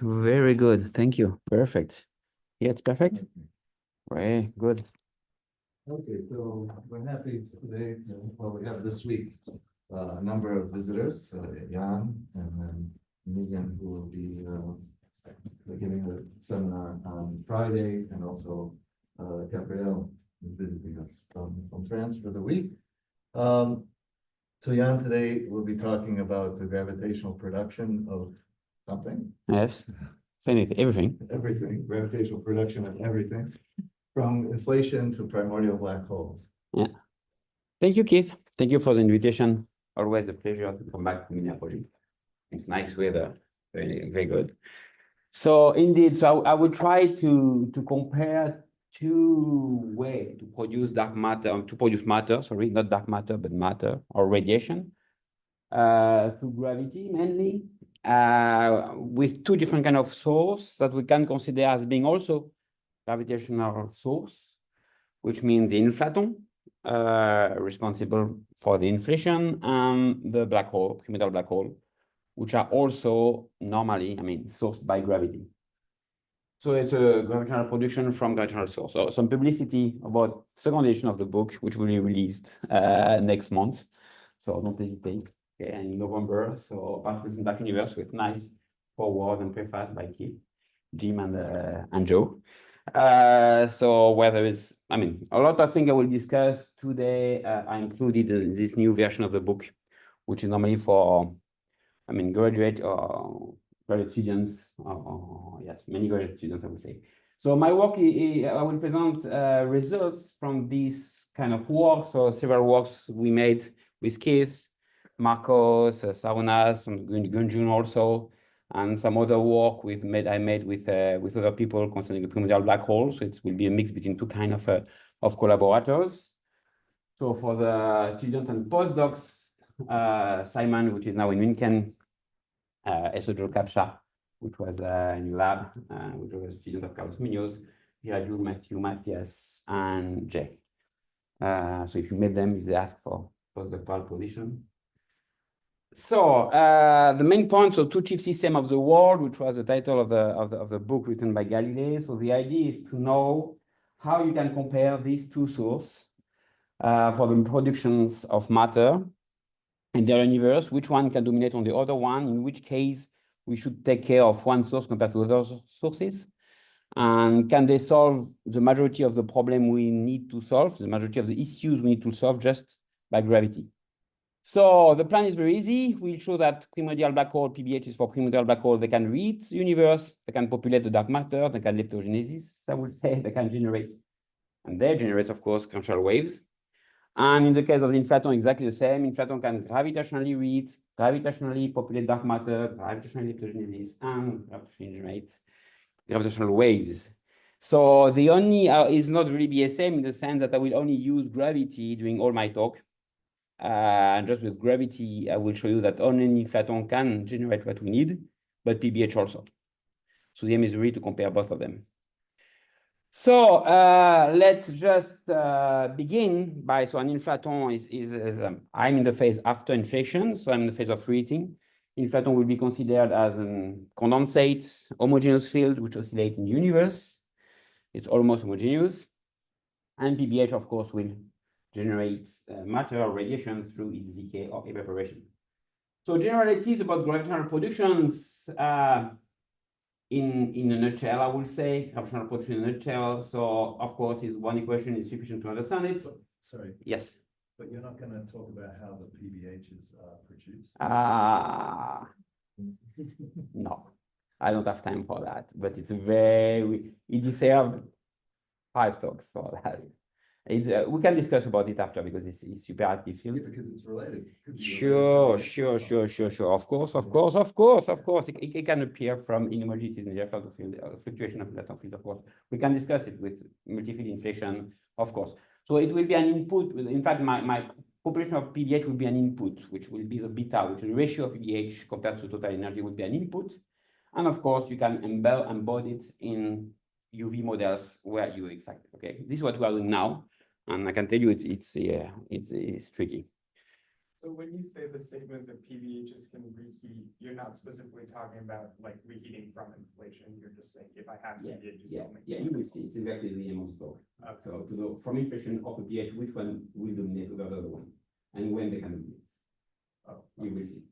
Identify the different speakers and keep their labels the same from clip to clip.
Speaker 1: Very good. Thank you. Perfect. Yeah, it's perfect. Very good.
Speaker 2: Okay, so we're happy today, well, we have this week a number of visitors, Yann and then Megan, who will be giving a seminar on Friday, and also Gabrielle is visiting us from France for the week. So Yann today will be talking about the gravitational production of something.
Speaker 1: Yes. Everything.
Speaker 2: Everything, gravitational production of everything, from inflation to primordial black holes.
Speaker 1: Yeah. Thank you, Keith. Thank you for the invitation. Always a pleasure to come back to Minneapolis. It's nice weather. Very, very good. So indeed, so I would try to compare two ways to produce matter, sorry, not dark matter, but matter or radiation through gravity mainly, with two different kind of source that we can consider as being also gravitational source, which means the inflaton, responsible for the inflation, and the black hole, primordial black hole, which are also normally, sourced by gravity. So it's a gravitational production from gravitational source. So some publicity about second edition of the book, which will be released next month. So don't hesitate. Okay, in November. So Particles in Dark Universe with nice forward and preface by Keith, Jim, and Joe. So where there is, a lot of things I will discuss today are included in this new version of the book, which is normally for, graduate or graduate students, yes, many graduate students, I would say. So my work, I will present results from this kind of work. So several works we made with Keith, Marcos, Saunas, some Gunjun also, and some other work I made with other people concerning the primordial black hole. So it will be a mix between two kind of collaborators. So for the students and postdocs, Simon, which is now in München, Esodro Capsha, which was in lab, which was a student of Carlos Munoz, Raju, Matthew, Matthias, and Jay. So if you met them, if they ask for postdoctoral position. So the main point, so two chief systems of the world, which was the title of the book written by Galilei. So the idea is to know how you can compare these two sources for the productions of matter in their universe, which one can dominate on the other one, in which case we should take care of one source compared to other sources. And can they solve the majority of the problem we need to solve, the majority of the issues we need to solve just by gravity? So the plan is very easy. We'll show that primordial black hole, PBH is for primordial black hole. They can read the universe, they can populate the dark matter, they can leptogenesis, I would say, they can generate. And they generate, of course, gravitational waves. And in the case of the inflaton, exactly the same. Inflaton can gravitationally read, gravitationally populate dark matter, gravitationally leptogenesis, and gravitationally generate gravitational waves. So the only is not really BSM in the sense that I will only use gravity during all my talk. And just with gravity, I will show you that only inflaton can generate what we need, but PBH also. So the aim is really to compare both of them. So let's just begin by, so an inflaton is I'm in the phase after inflation, so I'm in the phase of reheating. Inflaton will be considered as a condensate homogeneous field which oscillates in the universe. It's almost homogeneous. And PBH, of course, will generate matter or radiation through its decay or evaporation. So generalities about gravitational productions in a nutshell, I will say, gravitational production in a nutshell. So of course, is one equation is sufficient to understand it.
Speaker 2: Sorry.
Speaker 1: Yes.
Speaker 2: But you're not going to talk about how the PBH is produced?
Speaker 1: No, I don't have time for that, but it's very, it deserves 5 talks for that. We can discuss about it after because it's super active field.
Speaker 2: Yeah, because it's related.
Speaker 1: Sure. Of course. It can appear from inhomogeneities in the Inflaton field, fluctuation of Inflaton field, of course. We can discuss it with multi-field inflation, of course. So it will be an input. In fact, my population of PBH will be an input, which will be the beta, which is the ratio of PBH compared to total energy would be an input. And of course, you can embed it in UV models where you exactly, okay? This is what we are doing now. And I can tell you it's tricky.
Speaker 3: So when you say the statement that PBHs can reheat, you're not specifically talking about like reheating from inflation. You're just saying if I have PBHs, they'll make
Speaker 1: you will see. It's exactly the same story. So to go from inflation of a pH, which one will dominate over the other one, and when they can dominate. You will see.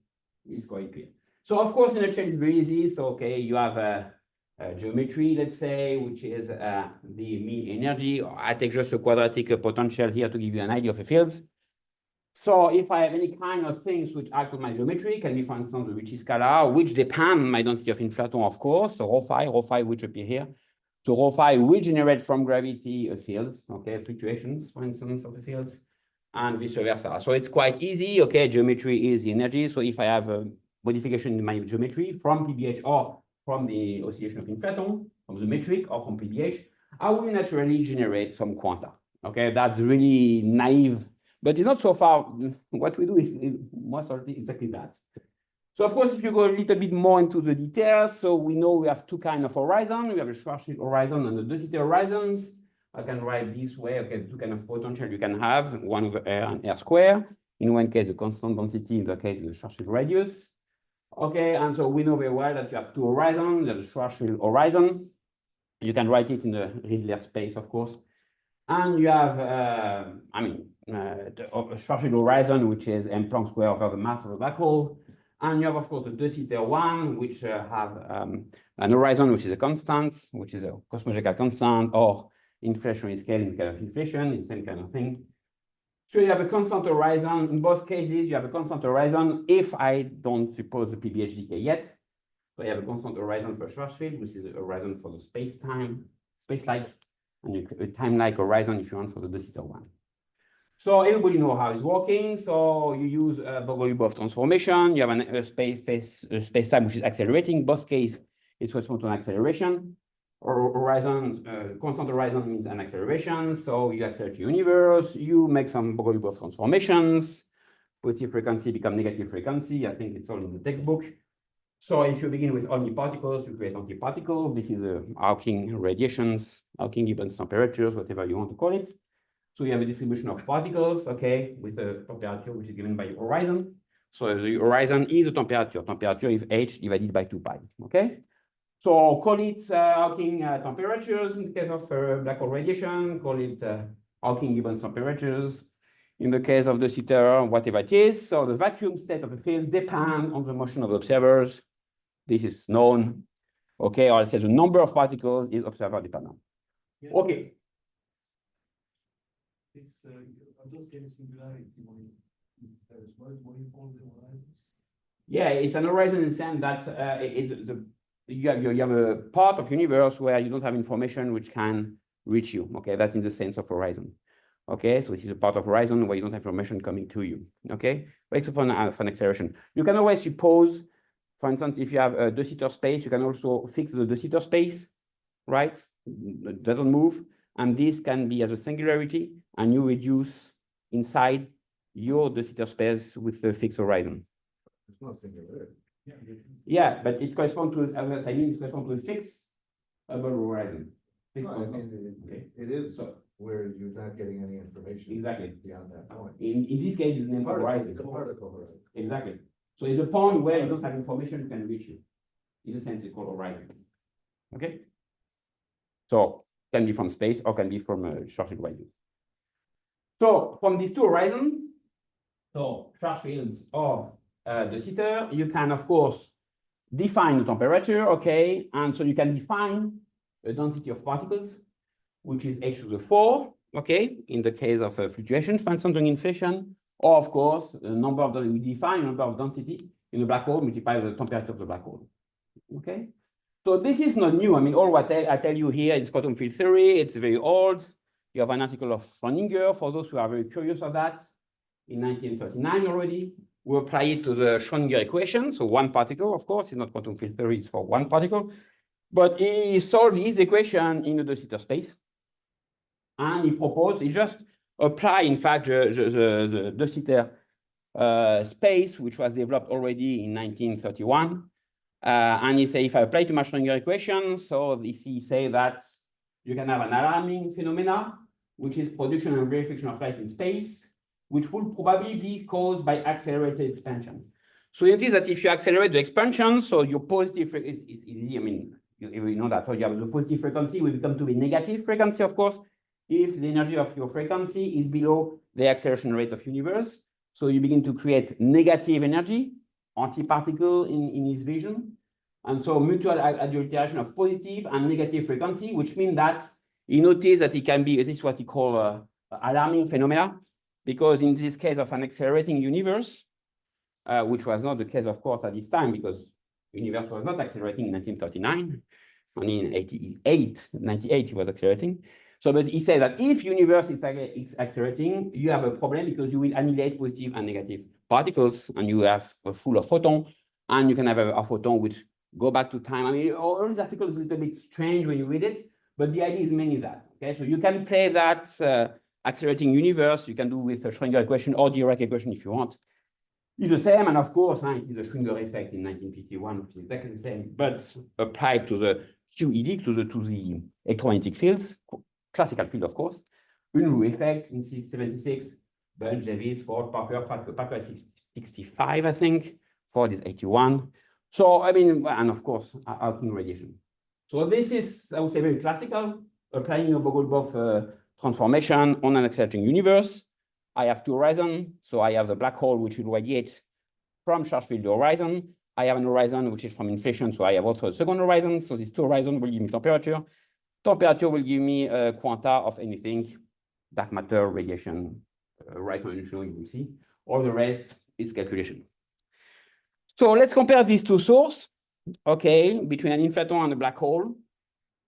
Speaker 1: It's quite clear. So of course, in a chain, it's very easy. So okay, you have a geometry, let's say, which is the mean energy. I take just a quadratic potential here to give you an idea of the fields. So if I have any kind of things which act on my geometry, can be, for instance, the Ricci scalar, which depend on my density of Inflaton, of course. So rho phi, which appear here. So rho phi will generate from gravity fields, okay, fluctuations, for instance, of the fields, and vice versa. So it's quite easy, okay, geometry is the energy. So if I have a modification in my geometry from PBH or from the oscillation of Inflaton, from the metric or from PBH, I will naturally generate some quanta, okay? That's really naive, but it's not so far. What we do is most of it exactly that. So of course, if you go a little bit more into the details, so we know we have two kinds of horizon. We have a Schwarzschild horizon and the density horizons. I can write this way, okay, two kinds of potential you can have, one over R and R square. In one case, the constant density, in the case, the Schwarzschild radius. Okay, and so we know very well that you have two horizons. There's a Schwarzschild horizon. You can write it in the Riedler space, of course. And you have, the Schwarzschild horizon, which is m Planck square over the mass of the black hole. And you have, of course, the de Sitter one, which have an horizon, which is a constant, which is a cosmological constant, or inflationary scale in kind of inflation, it's the same kind of thing. So you have a constant horizon. In both cases, you have a constant horizon if I don't suppose the PBH decay yet. So you have a constant horizon for Schwarzschild, which is a horizon for the space-like, and a time-like horizon if you want for the de Sitter one. So everybody knows how it's working. So you use Bogoliubov transformation. You have a space-time which is accelerating. Both cases, it corresponds to an acceleration. Or horizon, constant horizon means an acceleration. So you accelerate the universe. You make some Bogoliubov transformations. Positive frequency become negative frequency. I think it's all in the textbook. So if you begin with only particles, you create antiparticles. This is Hawking radiations, Hawking Gibbons temperatures, whatever you want to call it. So you have a distribution of particles, okay, with a temperature which is given by horizon. So the horizon is the temperature. Temperature is h divided by 2 pi, okay? So call it Hawking temperatures in the case of black hole radiation, call it Hawking Gibbons temperatures. In the case of de Sitter, whatever it is. So the vacuum state of the field depends on the motion of the observers. This is known, okay, or I'll say the number of particles is observer dependent. Yeah. Okay.
Speaker 4: This associated singularity, what do you call the horizon?
Speaker 1: Yeah, it's an horizon in the sense that you have a part of universe where you don't have information which can reach you. Okay, that's in the sense of horizon. Okay, so this is a part of horizon where you don't have information coming to you. Okay, but it's for an acceleration. You can always suppose, for instance, if you have a de Sitter space, you can also fix the de Sitter space, right? It doesn't move. And this can be as a singularity, and you reduce inside your de Sitter space with the fixed horizon.
Speaker 2: It's not singularity.
Speaker 1: Yeah, but it corresponds to, it corresponds to a fixed horizon.
Speaker 2: No, I mean, it is where you're not getting any information.
Speaker 1: Exactly.
Speaker 2: Beyond that point.
Speaker 1: In this case, it's named horizon.
Speaker 2: It's a particle horizon.
Speaker 1: Exactly. So it's a point where you don't have information that can reach you. In a sense, it's called horizon. Okay? So can be from space or can be from a Schwarzschild radius. So from these two horizons, so Schwarzschilds or de Sitter, you can of course define the temperature, okay, and so you can define a density of particles, which is h to the 4, okay, in the case of fluctuations, for instance, during inflation, or of course, the number of we define number of density in a black hole multiplied by the temperature of the black hole, okay. So this is not new. I mean, all what I tell you here is quantum field theory. It's very old. You have an article of Schrödinger, for those who are very curious of that, in 1939 already. We apply it to the Schrödinger equation. So one particle, of course, is not quantum field theory, it's for one particle. But he solved his equation in the de Sitter space. And he proposed, he just applied, in fact, the de Sitter space, which was developed already in 1931. And he say, if I apply to my Schrödinger equation, so he say that you can have an alarming phenomena, which is production and reflection of light in space. which will probably be caused by accelerated expansion. So you notice that if you accelerate the expansion, so your positive, it's easy, I mean, you know that, so you have the positive frequency will become to be negative frequency, of course, if the energy of your frequency is below the acceleration rate of universe. So you begin to create negative energy, antiparticle in his vision. And so mutual adulteration of positive and negative frequency, which means that he noticed that it can be, this is what he called alarming phenomena, because in this case of an accelerating universe, which was not the case, of course, at this time, because the universe was not accelerating in 1939, only in 98 it was accelerating. So, but he said that if universe is accelerating, you have a problem because you will annihilate positive and negative particles, and you have a full of photon, and you can have a photon which go back to time. I mean, all these articles are a little bit strange when you read it, but the idea is mainly that. Okay, so you can play that accelerating universe. You can do with a Schrödinger equation or Dirac equation if you want. It's the same, and of course, it is the Schrödinger effect in 1951, which is exactly the same, but applied to the QED, to the electromagnetic fields, classical field, of course. Unruh effect in 1976, Bunch, Davis, Ford, Parker is 65, I think, Ford is 81. So, I mean, and of course, Hawking radiation. So this is, I would say, very classical, applying a Bogolubov transformation on an accelerating universe. I have two horizons. So I have the black hole, which will radiate from charge field horizon. I have an horizon, which is from inflation. So I have also a second horizon. So these two horizons will give me temperature. Temperature will give me a quanta of anything, dark matter, radiation, right dimensional, you will see. All the rest is calculation. So let's compare these two sources, okay, between an inflaton and a black hole.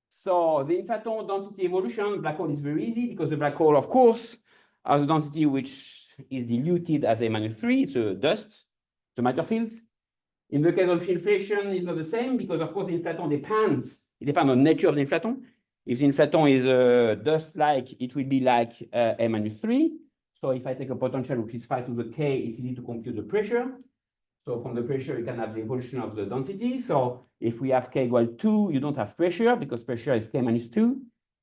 Speaker 1: So the inflaton density evolution, black hole is very easy because the black hole, of course, has a density which is diluted as A-3, it's a dust, the matter field. In the case of inflation, it's not the same because, of course, the inflaton depends on the nature of the inflaton. If the inflaton is dust-like, it will be like A-3. So if I take a potential which is 5 to the K, it's easy to compute the pressure. So from the pressure, you can have the evolution of the density. So if we have K equal 2, you don't have pressure because pressure is K-2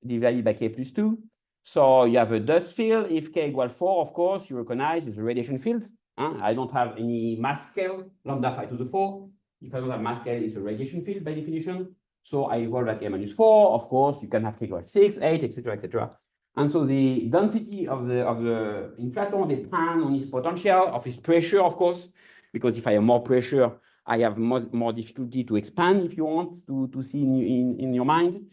Speaker 1: divided by K plus 2. So you have a dust field. If K equal 4, of course, you recognize it's a radiation field. I don't have any mass scale, lambda 5 to the 4. If I don't have mass scale, it's a radiation field by definition. So I evolve like K-4. Of course, you can have K equal 6, 8, etc., etc. And so the density of the inflaton depends on its potential, of its pressure, of course, because if I have more pressure, I have more difficulty to expand, if you want to see in your mind.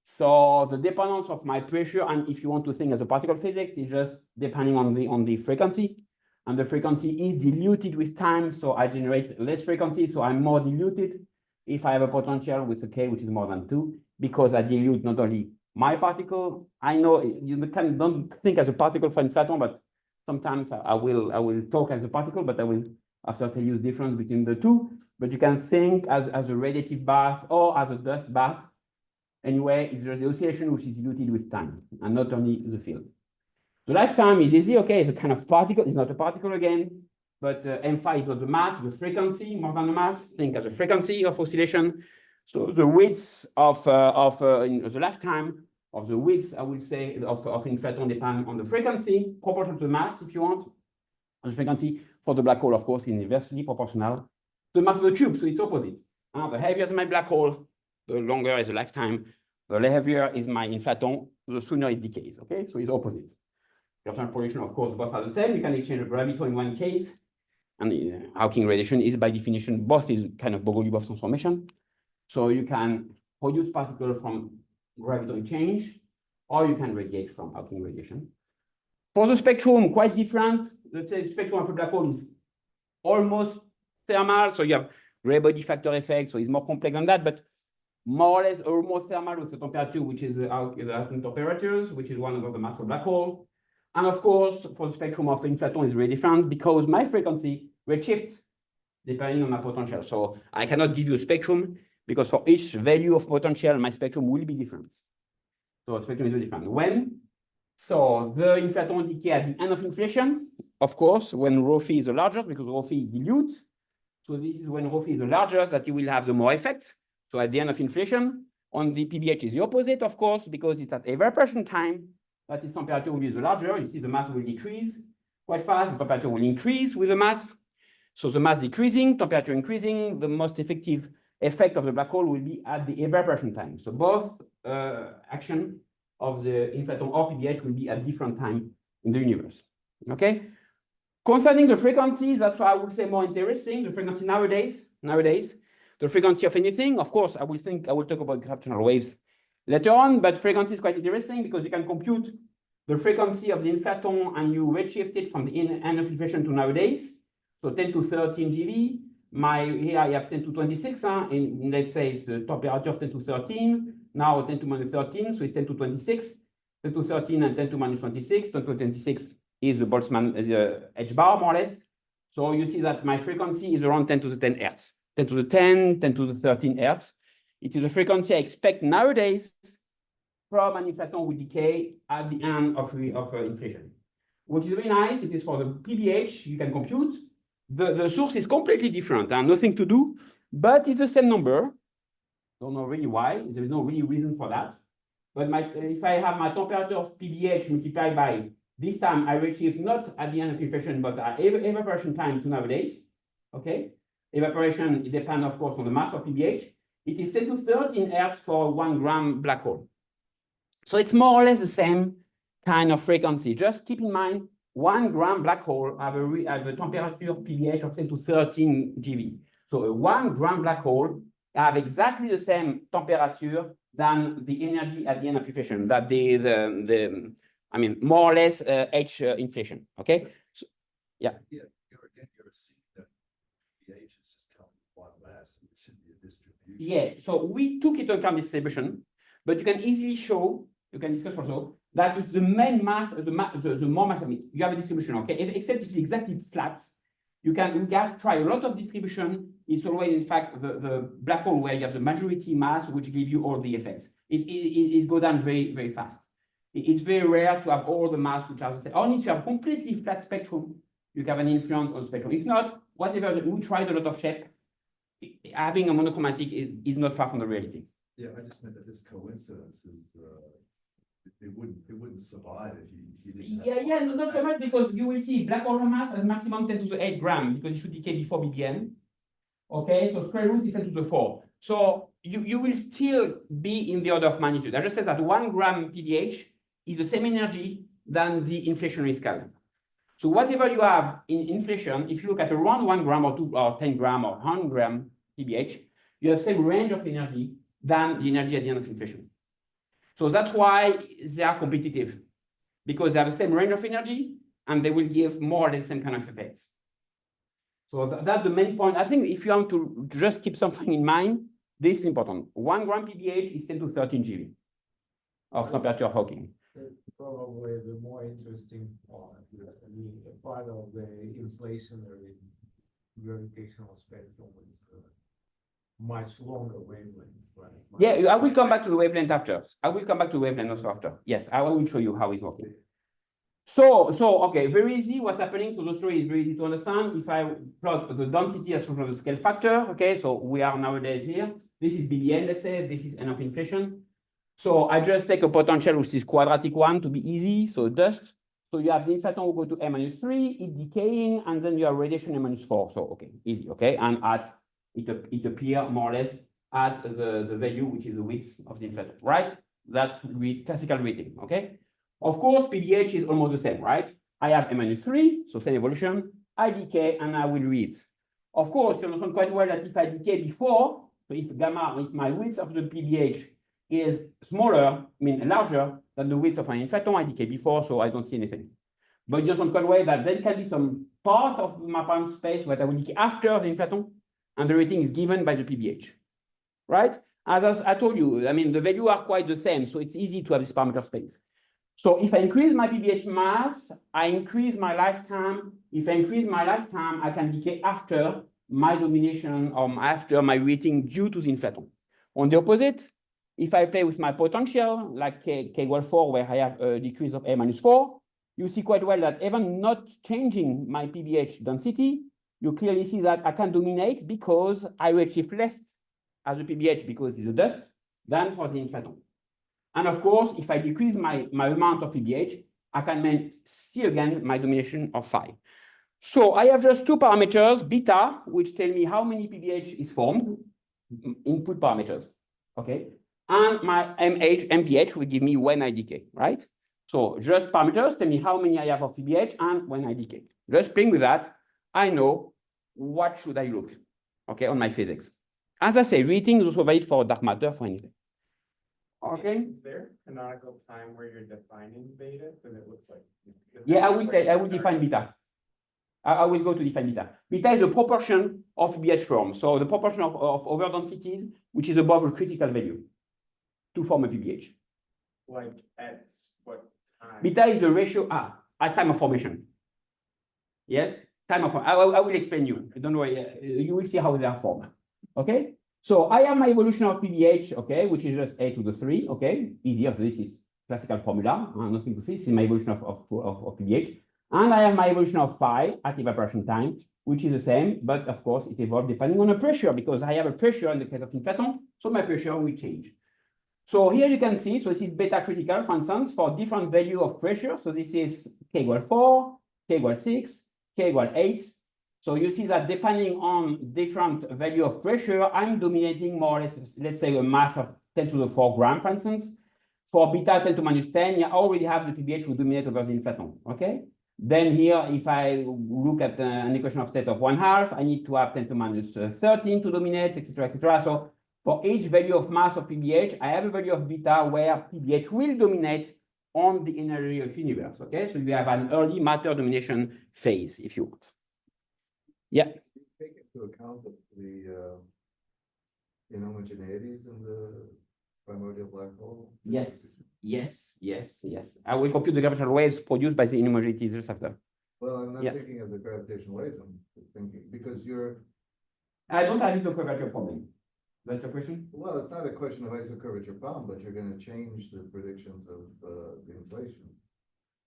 Speaker 1: So the dependence of my pressure, and if you want to think as a particle physics, is just depending on the frequency. And the frequency is diluted with time, so I generate less frequency, so I'm more diluted if I have a potential with a K which is more than 2, because I dilute not only my particle. I know you don't think as a particle for inflaton, but sometimes I will talk as a particle, but I will after tell you the difference between the two. But you can think as a radiative bath or as a dust bath. Anyway, it's just the oscillation which is diluted with time, and not only the field. The lifetime is easy, okay, it's a kind of particle, it's not a particle again, but m phi is not the mass, the frequency more than the mass. Think as a frequency of oscillation. So the width in the lifetime of the width, I would say, of inflaton depend on the frequency, proportional to the mass, if you want. The frequency for the black hole, of course, is inversely proportional to the mass of the tube, so it's opposite. The heavier is my black hole, the longer is the lifetime. The heavier is my inflaton, the sooner it decays, okay? So it's opposite. Gravitational projection, of course, both are the same. You can exchange a gravito in one case, and Hawking radiation is by definition, both is kind of Bogolubov transformation. So you can produce particles from gravito exchange, or you can radiate from Hawking radiation. For the spectrum, quite different. The spectrum of a black hole is almost thermal, so you have gray body factor effect, so it's more complex than that, but more or less almost thermal with the temperature, which is the Hawking temperatures, which is one of the mass of black hole. And of course, for the spectrum of inflaton is very different because my frequency redshifts depending on my potential. So I cannot give you a spectrum because for each value of potential, my spectrum will be different. So the spectrum is very different. When? So the inflaton decay at the end of inflation, of course, when rho phi is the largest because rho phi dilute. So this is when rho phi is the largest that you will have the more effect. So at the end of inflation, on the PBH is the opposite, of course, because it's at evaporation time, that its temperature will be the larger. You see the mass will decrease. quite fast, the temperature will increase with the mass. So the mass decreasing, temperature increasing, the most effective effect of the black hole will be at the evaporation time. So both action of the inflaton or PBH will be at different time in the universe. Okay. Concerning the frequencies, that's why I would say more interesting. The frequency nowadays, the frequency of anything. Of course, I will talk about gravitational waves later on, but frequency is quite interesting because you can compute the frequency of the inflaton and you redshift it from the end of inflation to nowadays. So 10 to 13 GeV. Here I have 10 to 26, and let's say it's the temperature of 10 to 13. Now 10 to minus 13, so it's 10 to 26. 10 to 13 and 10 to minus 26. 10 to 26 is the Boltzmann H bar, more or less. So you see that my frequency is around 10 to the 10 hertz. 10 to the 10, 10 to the 13 hertz. It is a frequency I expect nowadays from an inflaton will decay at the end of inflation, which is very nice. It is for the PBH, you can compute. The source is completely different and nothing to do, but it's the same number. Don't know really why. There is no really reason for that. But if I have my temperature of PBH multiplied by this time, I redshift not at the end of inflation, but at evaporation time to nowadays. Okay. Evaporation, it depends, of course, on the mass of PBH. It is 10 to 13 hertz for 1 gram black hole. So it's more or less the same kind of frequency. Just keep in mind, 1 gram black hole have a temperature of PBH of 10 to 13 GeV. So a 1 gram black hole have exactly the same temperature than the energy at the end of inflation, that I mean, more or less H inflation. Okay. So, yeah.
Speaker 2: Yeah, you're seeing that pH is just kind of one mass. It should be a distribution.
Speaker 1: Yeah. So we took into account distribution, but you can easily show. You can discuss also that it's the main mass, the more mass of it. You have a distribution, okay? Except if it's exactly flat, you can try a lot of distribution. It's always, in fact, the black hole where you have the majority mass, which give you all the effects. It goes down very, very fast. It's very rare to have all the mass which are the same. Only if you have completely flat spectrum, you can have an influence on the spectrum. If not, whatever, we tried a lot of shape. Having a monochromatic is not far from the reality.
Speaker 2: Yeah, I just meant that this coincidence is it wouldn't survive if you didn't.
Speaker 1: Yeah, no, not so much, because you will see black hole mass has maximum 10 to the 8 gram because it should decay before BBN. Okay, so square root is 10 to the 4. So you will still be in the order of magnitude. I just said that 1 gram PBH is the same energy than the inflationary scale. So whatever you have in inflation, if you look at around 1 gram or 2 or 10 gram or 100 gram PBH, you have the same range of energy than the energy at the end of inflation. So that's why they are competitive, because they have the same range of energy and they will give more or less the same kind of effects. So that's the main point. I think if you want to just keep something in mind, this is important. 1 gram PBH is 10 to 13 GeV of temperature of Hawking.
Speaker 4: Probably the more interesting part, the part of the inflationary gravitational spectrum is much longer wavelengths, right?
Speaker 1: Yeah, I will come back to the wavelength after. I will come back to the wavelength also after. Yes, I will show you how it's working. So okay, very easy. What's happening? So the story is very easy to understand. If I plot the density as function of the scale factor, okay, so we are nowadays here. This is BBN, let's say. This is N of inflation. So I just take a potential which is quadratic one to be easy. So dust. So you have the inflaton will go to M-3, it decaying, and then you have radiation M-4. So okay, easy, okay, and it appears more or less at the value which is the width of the inflaton, right? That's classical rating, okay? Of course, PBH is almost the same, right? I have M-3, so same evolution. I decay and I will read. Of course, you understand quite well that if I decay before, so if my width of the PBH is smaller, I mean larger than the width of an inflaton, I decay before, so I don't see anything. But you understand quite well that there can be some part of my Poynting space where I will decay after the inflaton, and the rating is given by the PBH, right? As I told you, I mean, the values are quite the same, so it's easy to have this parameter space. So if I increase my PBH mass, I increase my lifetime. If I increase my lifetime, I can decay after my domination or after my rating due to the inflaton. On the opposite, if I play with my potential, like K-4, where I have a decrease of A-4, you see quite well that even not changing my PBH density, you clearly see that I can dominate because I redshift less as a PBH because it's a dust than for the inflaton. And of course, if I decrease my amount of PBH, I can see again my domination of phi. So I have just two parameters, beta, which tell me how many PBH is formed, input parameters, okay? And my MPH will give me when I decay, right? So just parameters tell me how many I have of PBH and when I decay. Just playing with that, I know what should I look, okay, on my physics. As I say, reading is also valid for dark matter, for anything. Okay.
Speaker 3: Is there a canonical time where you're defining beta? Because it looks like.
Speaker 1: Yeah, I will define beta. I will go to define beta. Beta is a proportion of PBH form. So the proportion of overdensities, which is above a critical value to form a PBH.
Speaker 3: Like at what time?
Speaker 1: Beta is the ratio at time of formation. Yes, time of I will explain you. Don't worry, you will see how they are formed. Okay, so I have my evolution of PBH, okay, which is just a to the 3, okay, easier. This is classical formula, nothing to see. This is my evolution of PBH. And I have my evolution of phi at evaporation time, which is the same, but of course it evolves depending on the pressure, because I have a pressure in the case of Inflaton, so my pressure will change. So here you can see, so this is beta critical, for instance, for different value of pressure. So this is K equal 4, K equal 6, K equal 8. So you see that depending on different value of pressure, I'm dominating more or less, let's say a mass of 10 to the 4 gram, for instance. For beta 10 to minus 10, you already have the PBH who dominate over the Inflaton, okay? Then here, if I look at an equation of state of 1/2, I need to have 10 to minus 13 to dominate, etc., etc. So for each value of mass of PBH, I have a value of beta where PBH will dominate on the energy of universe, okay? So you have an early matter domination phase, if you want. Yeah.
Speaker 2: Take into account the inhomogeneities in the primordial black hole?
Speaker 1: Yes. I will compute the gravitational waves produced by the inhomogeneities just after.
Speaker 2: Well, I'm not thinking of the gravitational waves, I'm thinking, because
Speaker 1: I don't have the curvature problem. That's your question?
Speaker 2: well, it's not a question of isocurvature problem, but you're gonna change the predictions of the inflation.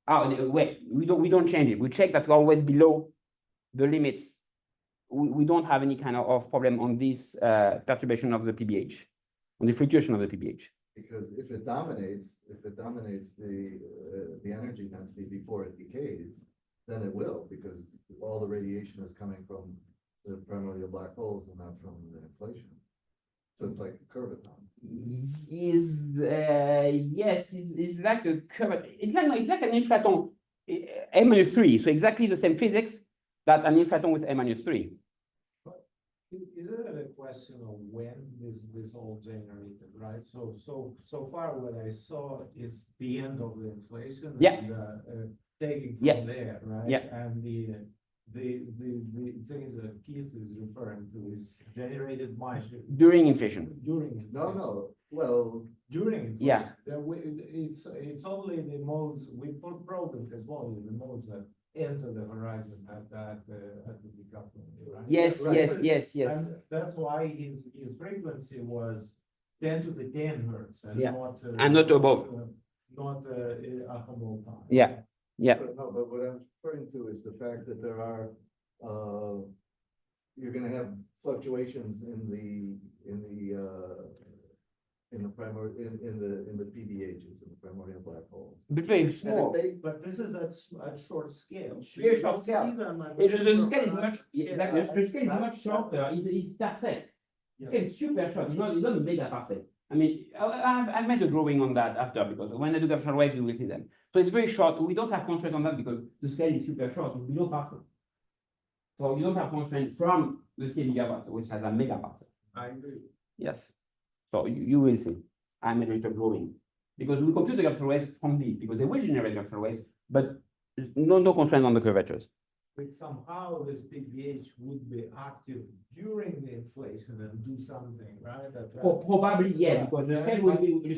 Speaker 1: Oh, wait, we don't change it. We check that we're always below the limits. We don't have any kind of problem on this perturbation of the PBH, on the fluctuation of the PBH.
Speaker 2: Because if it dominates the energy density before it decays, then it will, because all the radiation is coming from the primordial black holes and not from the inflation. So it's like a curvaton.
Speaker 1: Yes, it's like a curve. It's like an inflaton M-3. So exactly the same physics that an inflaton with M-3.
Speaker 4: Is it a question of when this all generated, right? So far what I saw is the end of the inflation.
Speaker 1: Yeah.
Speaker 4: And, taking from there, right?
Speaker 1: Yeah.
Speaker 4: And the things that Keith is referring to is generated much
Speaker 1: During inflation.
Speaker 4: during inflation.
Speaker 2: No, well,
Speaker 4: During inflation.
Speaker 1: Yeah.
Speaker 4: It's only the modes we put probing as well, the modes that enter the horizon at the decoupling, right?
Speaker 1: Yes.
Speaker 4: And that's why his frequency was 10 to the 10 hertz and
Speaker 1: not above.
Speaker 4: Not a humble time.
Speaker 1: Yeah.
Speaker 2: no, but what I'm referring to is the fact that there are, you're gonna have fluctuations in the PBHs, in the primordial black holes.
Speaker 1: But very
Speaker 2: And if
Speaker 1: small.
Speaker 4: But this is at short scale.
Speaker 1: Very
Speaker 4: You
Speaker 1: short
Speaker 4: don't
Speaker 1: scale.
Speaker 4: see them at
Speaker 1: The scale is
Speaker 4: super
Speaker 1: much,
Speaker 4: scale.
Speaker 1: the scale is much shorter. It's parsec. The scale is super short. It's not a mega parsec. I mean, I made a drawing on that after, because when I do gravitational waves, you will see them. So it's very short. We don't have constraint on that because the scale is super short. It's below parsec. So you don't have constraint from the same gigawatt, which has a mega parsec.
Speaker 4: I agree.
Speaker 1: Yes. So you will see. I made a little drawing because we compute the gravitational waves from these because they will generate gravitational waves, but no constraint on the curvatures.
Speaker 4: But somehow this PBH would be active during the inflation and do something, right?
Speaker 1: Probably, yeah, because the scale will be,
Speaker 4: You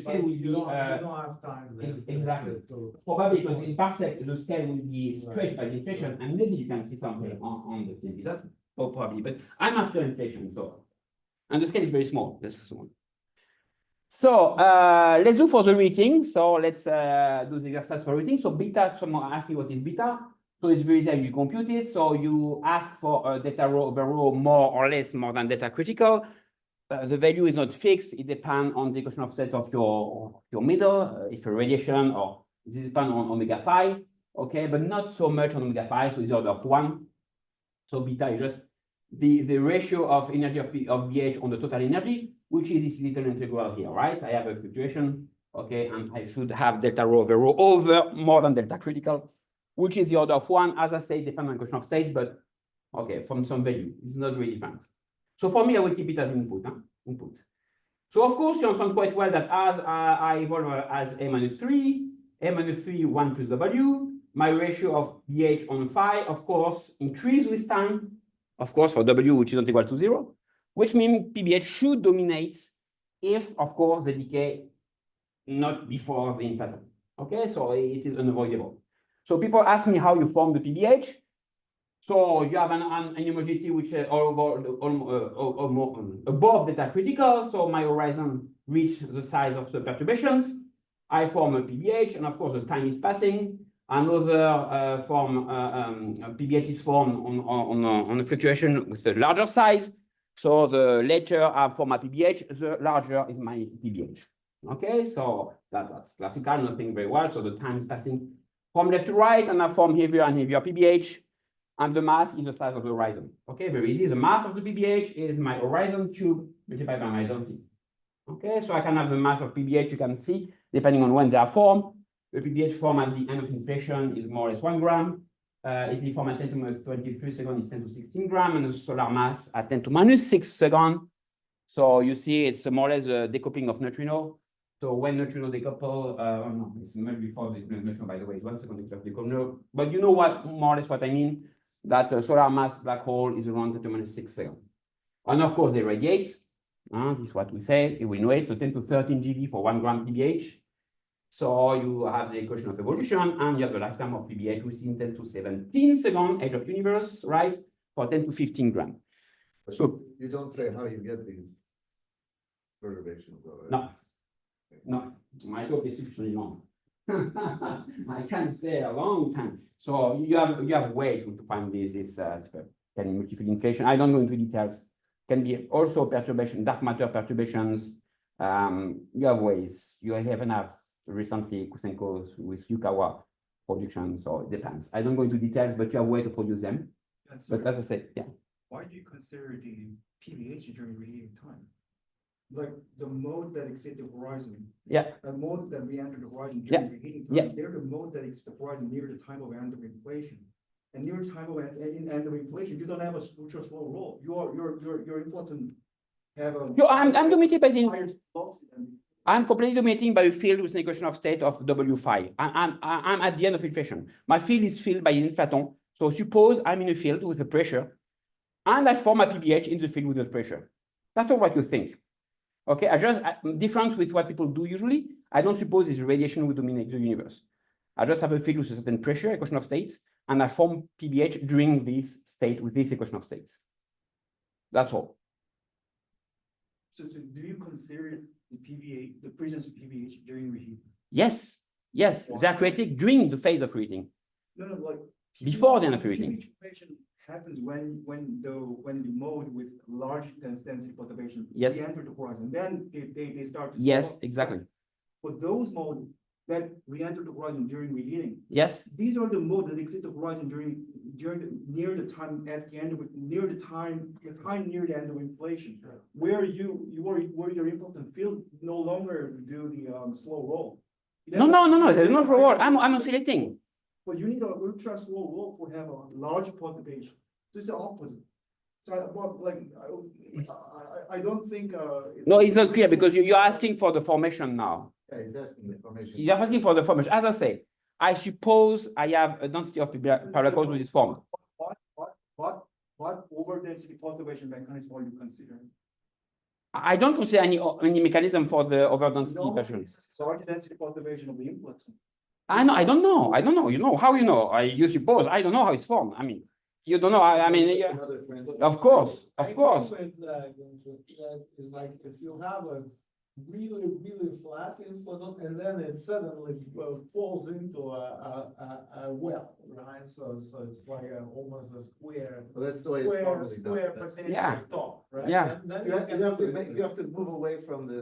Speaker 4: don't have time then.
Speaker 1: exactly.
Speaker 4: to-
Speaker 1: Probably because in parsec, the scale will be stretched by the inflation, and maybe you can see something on the thing. Is that? Oh, probably, but I'm after inflation, so. And the scale is very small, this is small. So let's do for the rating. So let's do the exercise for rating. So beta, someone asked me what is beta. So it's very easy, you compute it. So you ask for data row over row more or less more than data critical. The value is not fixed. It depends on the equation of set of your middle, if a radiation or This depends on omega phi, okay, but not so much on omega phi, so it's order of 1. So beta is just the ratio of energy of BH on the total energy, which is this little integral here, right? I have a fluctuation, okay, and I should have delta rho over more than delta critical, which is the order of 1. As I say, depends on question of state, but okay, from some value, it's not really different. So for me, I will keep it as input, input. So of course, you understand quite well that as I evolve as A-3, 1 plus W, my ratio of BH on phi, of course, increase with time, of course, for W, which is not equal to 0, which means PBH should dominate if, of course, the decay not before the inflaton. Okay, so it is unavoidable. So people ask me how you form the PBH. So you have an homogeneity which is above delta critical. So my horizon reach the size of the perturbations. I form a PBH, and of course the time is passing. Another form PBH is formed on a fluctuation with a larger size. So the later I form a PBH, the larger is my PBH. Okay, so that's classical, nothing very well. So the time is passing from left to right, and I form heavier and heavier PBH. And the mass is the size of the horizon. Okay, very easy. The mass of the PBH is my horizon cube multiplied by my density. Okay, so I can have the mass of PBH, you can see, depending on when they are formed. The PBH form at the end of inflation is more or less 1 gram. If you form at 10 to minus 23 seconds, it's 10 to 16 gram, and the solar mass at 10 to minus 6 seconds. So you see, it's more or less a decoupling of neutrino. So when neutrinos decouple, no, it's much before the neutrino, by the way, 1 second it's decouple. But you know what, more or less what I mean, that solar mass black hole is around 10 to minus 6 seconds. And of course, they radiate. This is what we say, we know it. So 10 to 13 GeV for 1 gram PBH. So you have the equation of evolution, and you have the lifetime of PBH within 10 to 17 seconds, age of universe, right? For 10 to 15 gram.
Speaker 2: But
Speaker 1: So
Speaker 2: you don't say how you get these perturbations, though, right?
Speaker 1: No, my talk is sufficiently long. I can stay a long time. So you have way to find this can multiple inflation. I don't go into details. Can be also perturbation, dark matter perturbations. You have ways. You have enough recently Kusenko's with Yukawa production, so it depends. I don't go into details, but you have a way to produce them. But as I said, yeah.
Speaker 5: Why do you consider the PBH during reheating time? Like the mode that exceeds the horizon.
Speaker 1: Yeah.
Speaker 5: The mode that we enter the horizon during reheating time.
Speaker 1: Yeah.
Speaker 5: They're the mode that exceeds the horizon near the time of end of inflation. And near time of end of inflation, you don't have a ultra slow roll. Your Inflaton have a.
Speaker 1: I'm dominated by the.
Speaker 5: higher velocity than.
Speaker 1: I'm completely dominating by a field with an equation of state of W phi. I'm at the end of inflation. My field is filled by inflaton. So suppose I'm in a field with a pressure, and I form a PBH in the field with the pressure. That's all what you think. Okay, different with what people do usually. I don't suppose this radiation will dominate the universe. I just have a field with a certain pressure, equation of states, and I form PBH during this state with this equation of states. That's all.
Speaker 5: So do you consider the PBH, the presence of PBH during reheating?
Speaker 1: Yes, they are created during the phase of reheating.
Speaker 5: No, like.
Speaker 1: Before the end of reheating.
Speaker 5: PBH happens when the mode with large density perturbation.
Speaker 1: Yes.
Speaker 5: They enter the horizon, then they start.
Speaker 1: Yes, exactly.
Speaker 5: But those modes that re-enter the horizon during reheating.
Speaker 1: Yes.
Speaker 5: These are the modes that exit the horizon near the time at the end of near the time near the end of inflation, where your Inflaton field no longer do the slow roll.
Speaker 1: No. There's no slow roll. I'm oscillating.
Speaker 5: But you need an ultra slow roll for have a large perturbation. So it's the opposite. So I don't think.
Speaker 1: No, it's not clear because you're asking for the formation now.
Speaker 2: Yeah, he's asking the information.
Speaker 1: You're asking for the formation. As I say, I suppose I have a density of parallel with this form.
Speaker 5: What over density perturbation mechanism are you considering?
Speaker 1: I don't consider any mechanism for the over density version.
Speaker 5: Large density perturbation of the Inflaton.
Speaker 1: I don't know. You know how you know? You suppose. I don't know how it's formed. I mean, you don't know. I mean, yeah, of course.
Speaker 4: It's like if you have a really flat inflaton, and then it suddenly falls into a well, right? So it's like almost a square.
Speaker 2: Well, that's the way it's normally done.
Speaker 4: Square
Speaker 2: That's-
Speaker 4: potato
Speaker 1: Yeah.
Speaker 4: top, right?
Speaker 1: Yeah.
Speaker 4: Then
Speaker 2: You have to
Speaker 4: can-
Speaker 2: make, you have to move away from the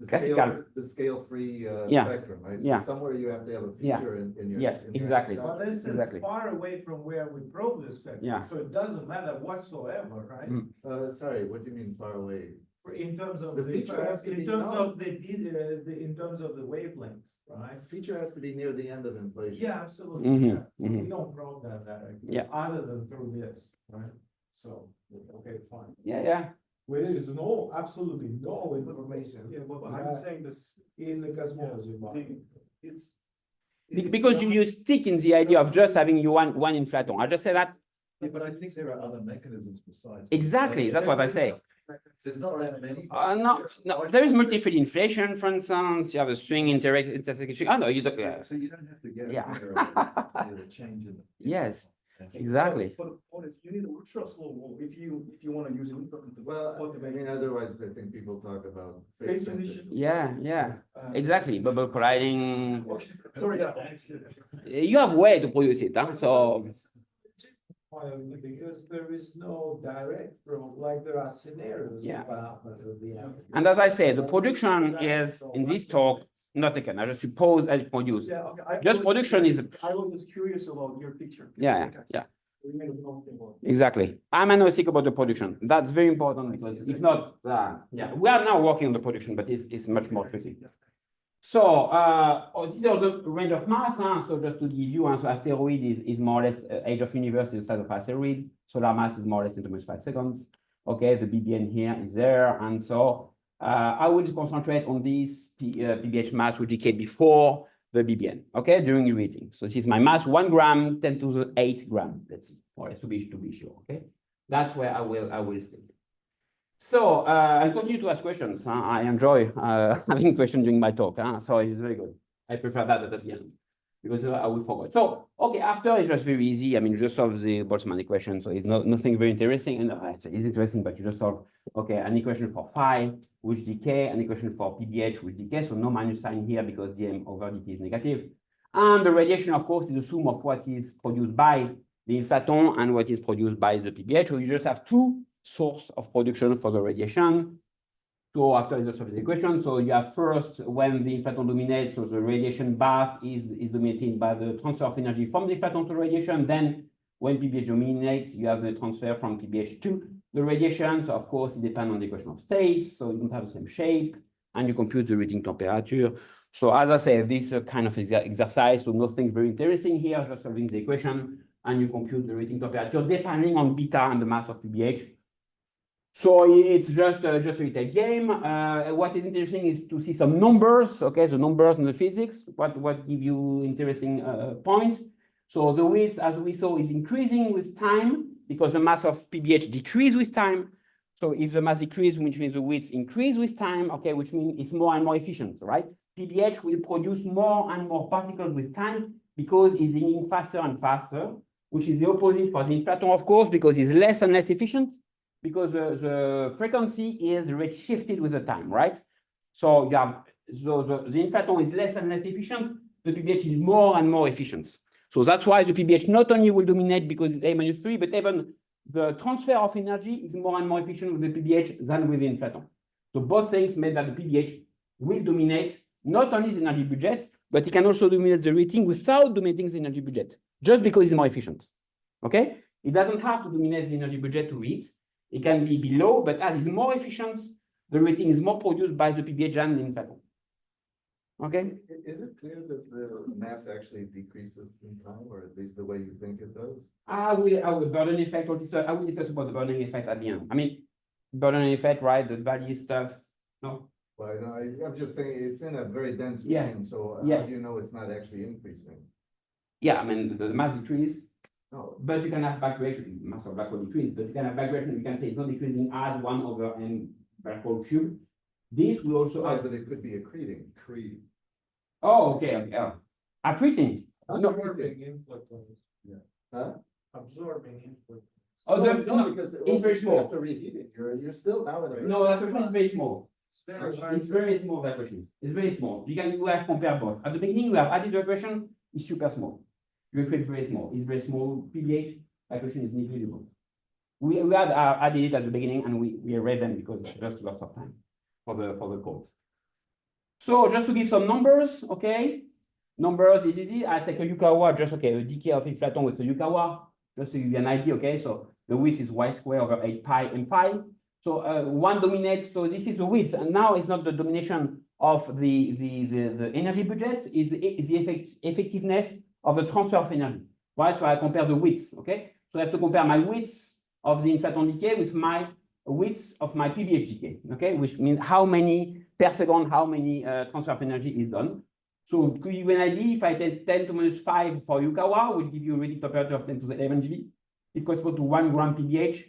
Speaker 1: Classical.
Speaker 2: scale-free
Speaker 1: Yeah.
Speaker 2: spectrum, right?
Speaker 1: Yeah.
Speaker 2: So somewhere you have to have a
Speaker 1: Yeah.
Speaker 2: feature in your.
Speaker 1: Yes,
Speaker 2: in your
Speaker 1: exactly.
Speaker 2: design.
Speaker 4: But this is
Speaker 1: Exactly.
Speaker 4: far away from where we probe the spectrum,
Speaker 1: Yeah.
Speaker 4: so it doesn't matter whatsoever, right?
Speaker 1: Mm.
Speaker 2: Sorry, what do you mean far away?
Speaker 4: In terms of
Speaker 2: The feature has to
Speaker 4: in
Speaker 2: be
Speaker 4: terms
Speaker 2: known.
Speaker 4: of in terms of the wavelengths, right?
Speaker 2: Feature has to be near the end of inflation.
Speaker 4: Yeah, absolutely.
Speaker 1: Mhm,
Speaker 4: Yeah. So
Speaker 1: mhm.
Speaker 4: we don't probe that directly.
Speaker 1: Yeah.
Speaker 4: Other than through this, right? So, okay, fine.
Speaker 1: Yeah.
Speaker 4: Where there is no, absolutely no information.
Speaker 5: Yeah, but I'm saying this.
Speaker 4: In the cosmology model.
Speaker 5: It's.
Speaker 1: Because you stick in the idea of just having you one inflaton. I just say that
Speaker 6: Yeah, but I think there are other mechanisms besides.
Speaker 1: exactly. That's what I say.
Speaker 6: There's not that many.
Speaker 1: No, there is multi-field inflation, for instance. You have a string intersection. Oh no, you don't.
Speaker 6: So you don't have to get.
Speaker 1: Yeah.
Speaker 6: The change in.
Speaker 1: Yes, exactly.
Speaker 5: But you need a ultra slow roll if you want to use it.
Speaker 2: Well, I mean, otherwise, I think people talk about.
Speaker 5: Phase
Speaker 2: transition.
Speaker 5: transition.
Speaker 1: Yeah. Exactly. Bubble colliding.
Speaker 5: Sorry.
Speaker 1: You have way to produce it, huh? So
Speaker 4: Because there is no direct probe, like there are scenarios.
Speaker 1: Yeah.
Speaker 4: about the
Speaker 1: and as I said, the production is in this talk not taken. I just suppose as produce.
Speaker 5: Yeah, okay.
Speaker 1: Just production is
Speaker 5: I was just curious about your picture.
Speaker 1: Yeah. Exactly. I'm agnostic about the production. That's very important because if not, we are now working on the production, but it's much more tricky. So this is also range of mass. So just to give you, so asteroid is more or less age of universe is the size of asteroid. Solar mass is more or less 10⁻⁵ seconds. Okay, the BBN here is there, and so I will concentrate on this PBH mass which decayed before the BBN. Okay, during the reading. So this is my mass: 1 gram, 10⁸ gram. Let's see, more or less to be sure. Okay, that's where I will stay. So I'll continue to ask questions. I enjoy having questions during my talk. So it's very good. I prefer that at the end because I will forget. So okay, after it's just very easy. I mean, you just solve the Boltzmann equation. So it's nothing very interesting. And it's interesting, but you just solve an equation for phi which decay, an equation for PBH which decay. So no minus sign here because dm over dt is negative. And the radiation, of course, is the sum of what is produced by the inflaton and what is produced by the PBH. So you just have two source of production for the radiation. So after you solve the equation, so you have first when the inflaton dominates, so the radiation bath is dominated by the transfer of energy from the inflaton to radiation. Then when PBH dominates, you have the transfer from PBH to the radiation. So of course, it depends on the equation of states, so you don't have the same shape, and you compute the reading temperature. So as I said, this kind of exercise, so nothing very interesting here, just solving the equation, and you compute the reading temperature depending on beta and the mass of PBH. So it's just a little game. What is interesting is to see some numbers. Okay, the numbers in the physics. What give you interesting points? So the width, as we saw, is increasing with time because the mass of PBH decreases with time. So if the mass decreases, which means the width increases with time. Okay, which means it's more and more efficient, right? PBH will produce more and more particles with time because it's zinking faster and faster, which is the opposite for the inflaton, of course, because it's less and less efficient. Because the frequency is redshifted with the time, right? So you have the inflaton is less and less efficient, the PBH is more and more efficient. So that's why the PBH not only will dominate because it's A-3, but even the transfer of energy is more and more efficient with the PBH than with the inflaton. So both things made that the PBH will dominate not only the energy budget, but it can also dominate the rating without dominating the energy budget, just because it's more efficient. Okay? It doesn't have to dominate the energy budget to read. It can be below, but as it's more efficient, the rating is more produced by the PBH than the inflaton. Okay?
Speaker 2: Is it clear that the mass actually decreases in time, or at least the way you think it does?
Speaker 1: I will burden effect. I will discuss about the burning effect at the end. I mean, burden effect, right? The value stuff. No.
Speaker 2: Well, no, I'm just saying it's in a very dense
Speaker 1: Yeah.
Speaker 2: medium, so
Speaker 1: Yeah.
Speaker 2: how do you know it's not actually increasing?
Speaker 1: Yeah, I mean the mass decrease.
Speaker 2: No,
Speaker 1: But you can have backgradation, mass of black hole decrease, but you can have backgradation, you can say it's not decreasing as 1 over n black hole cube. This will also
Speaker 2: well,
Speaker 1: have,
Speaker 2: but it could be accreting.
Speaker 1: oh, okay, accreting. No,
Speaker 4: Absorbing inflatons.
Speaker 2: Huh?
Speaker 4: Absorbing inflatons.
Speaker 1: oh,
Speaker 2: No,
Speaker 1: no,
Speaker 2: because
Speaker 1: it's very small.
Speaker 2: after reheating, you're still now in a.
Speaker 1: No, that question is very small. It's very small vibration. It's very small. You have compared both. At the beginning, you have added vibration, it's super small. You create very small. It's very small pH, vibration is negligible. We had added it at the beginning and we erased them because it's just lots of time for the codes. So just to give some numbers, okay? Numbers is easy. I take a Yukawa, just okay, a decay of Inflaton with a Yukawa, just to give you an idea, okay? So the width is y squared over 8 pi m pi. So one dominates, so this is the width, and now it's not the domination of the energy budget, is the effectiveness of the transfer of energy, right? So I compare the widths, okay? So I have to compare my widths of the Inflaton decay with my widths of my PBH decay, okay? Which means how many per second, how many transfer of energy is done. So to give you an idea, if I take 10 to minus 5 for Yukawa, which give you a rating temperature of 10 to the 11 GeV, it corresponds to 1 gram PBH.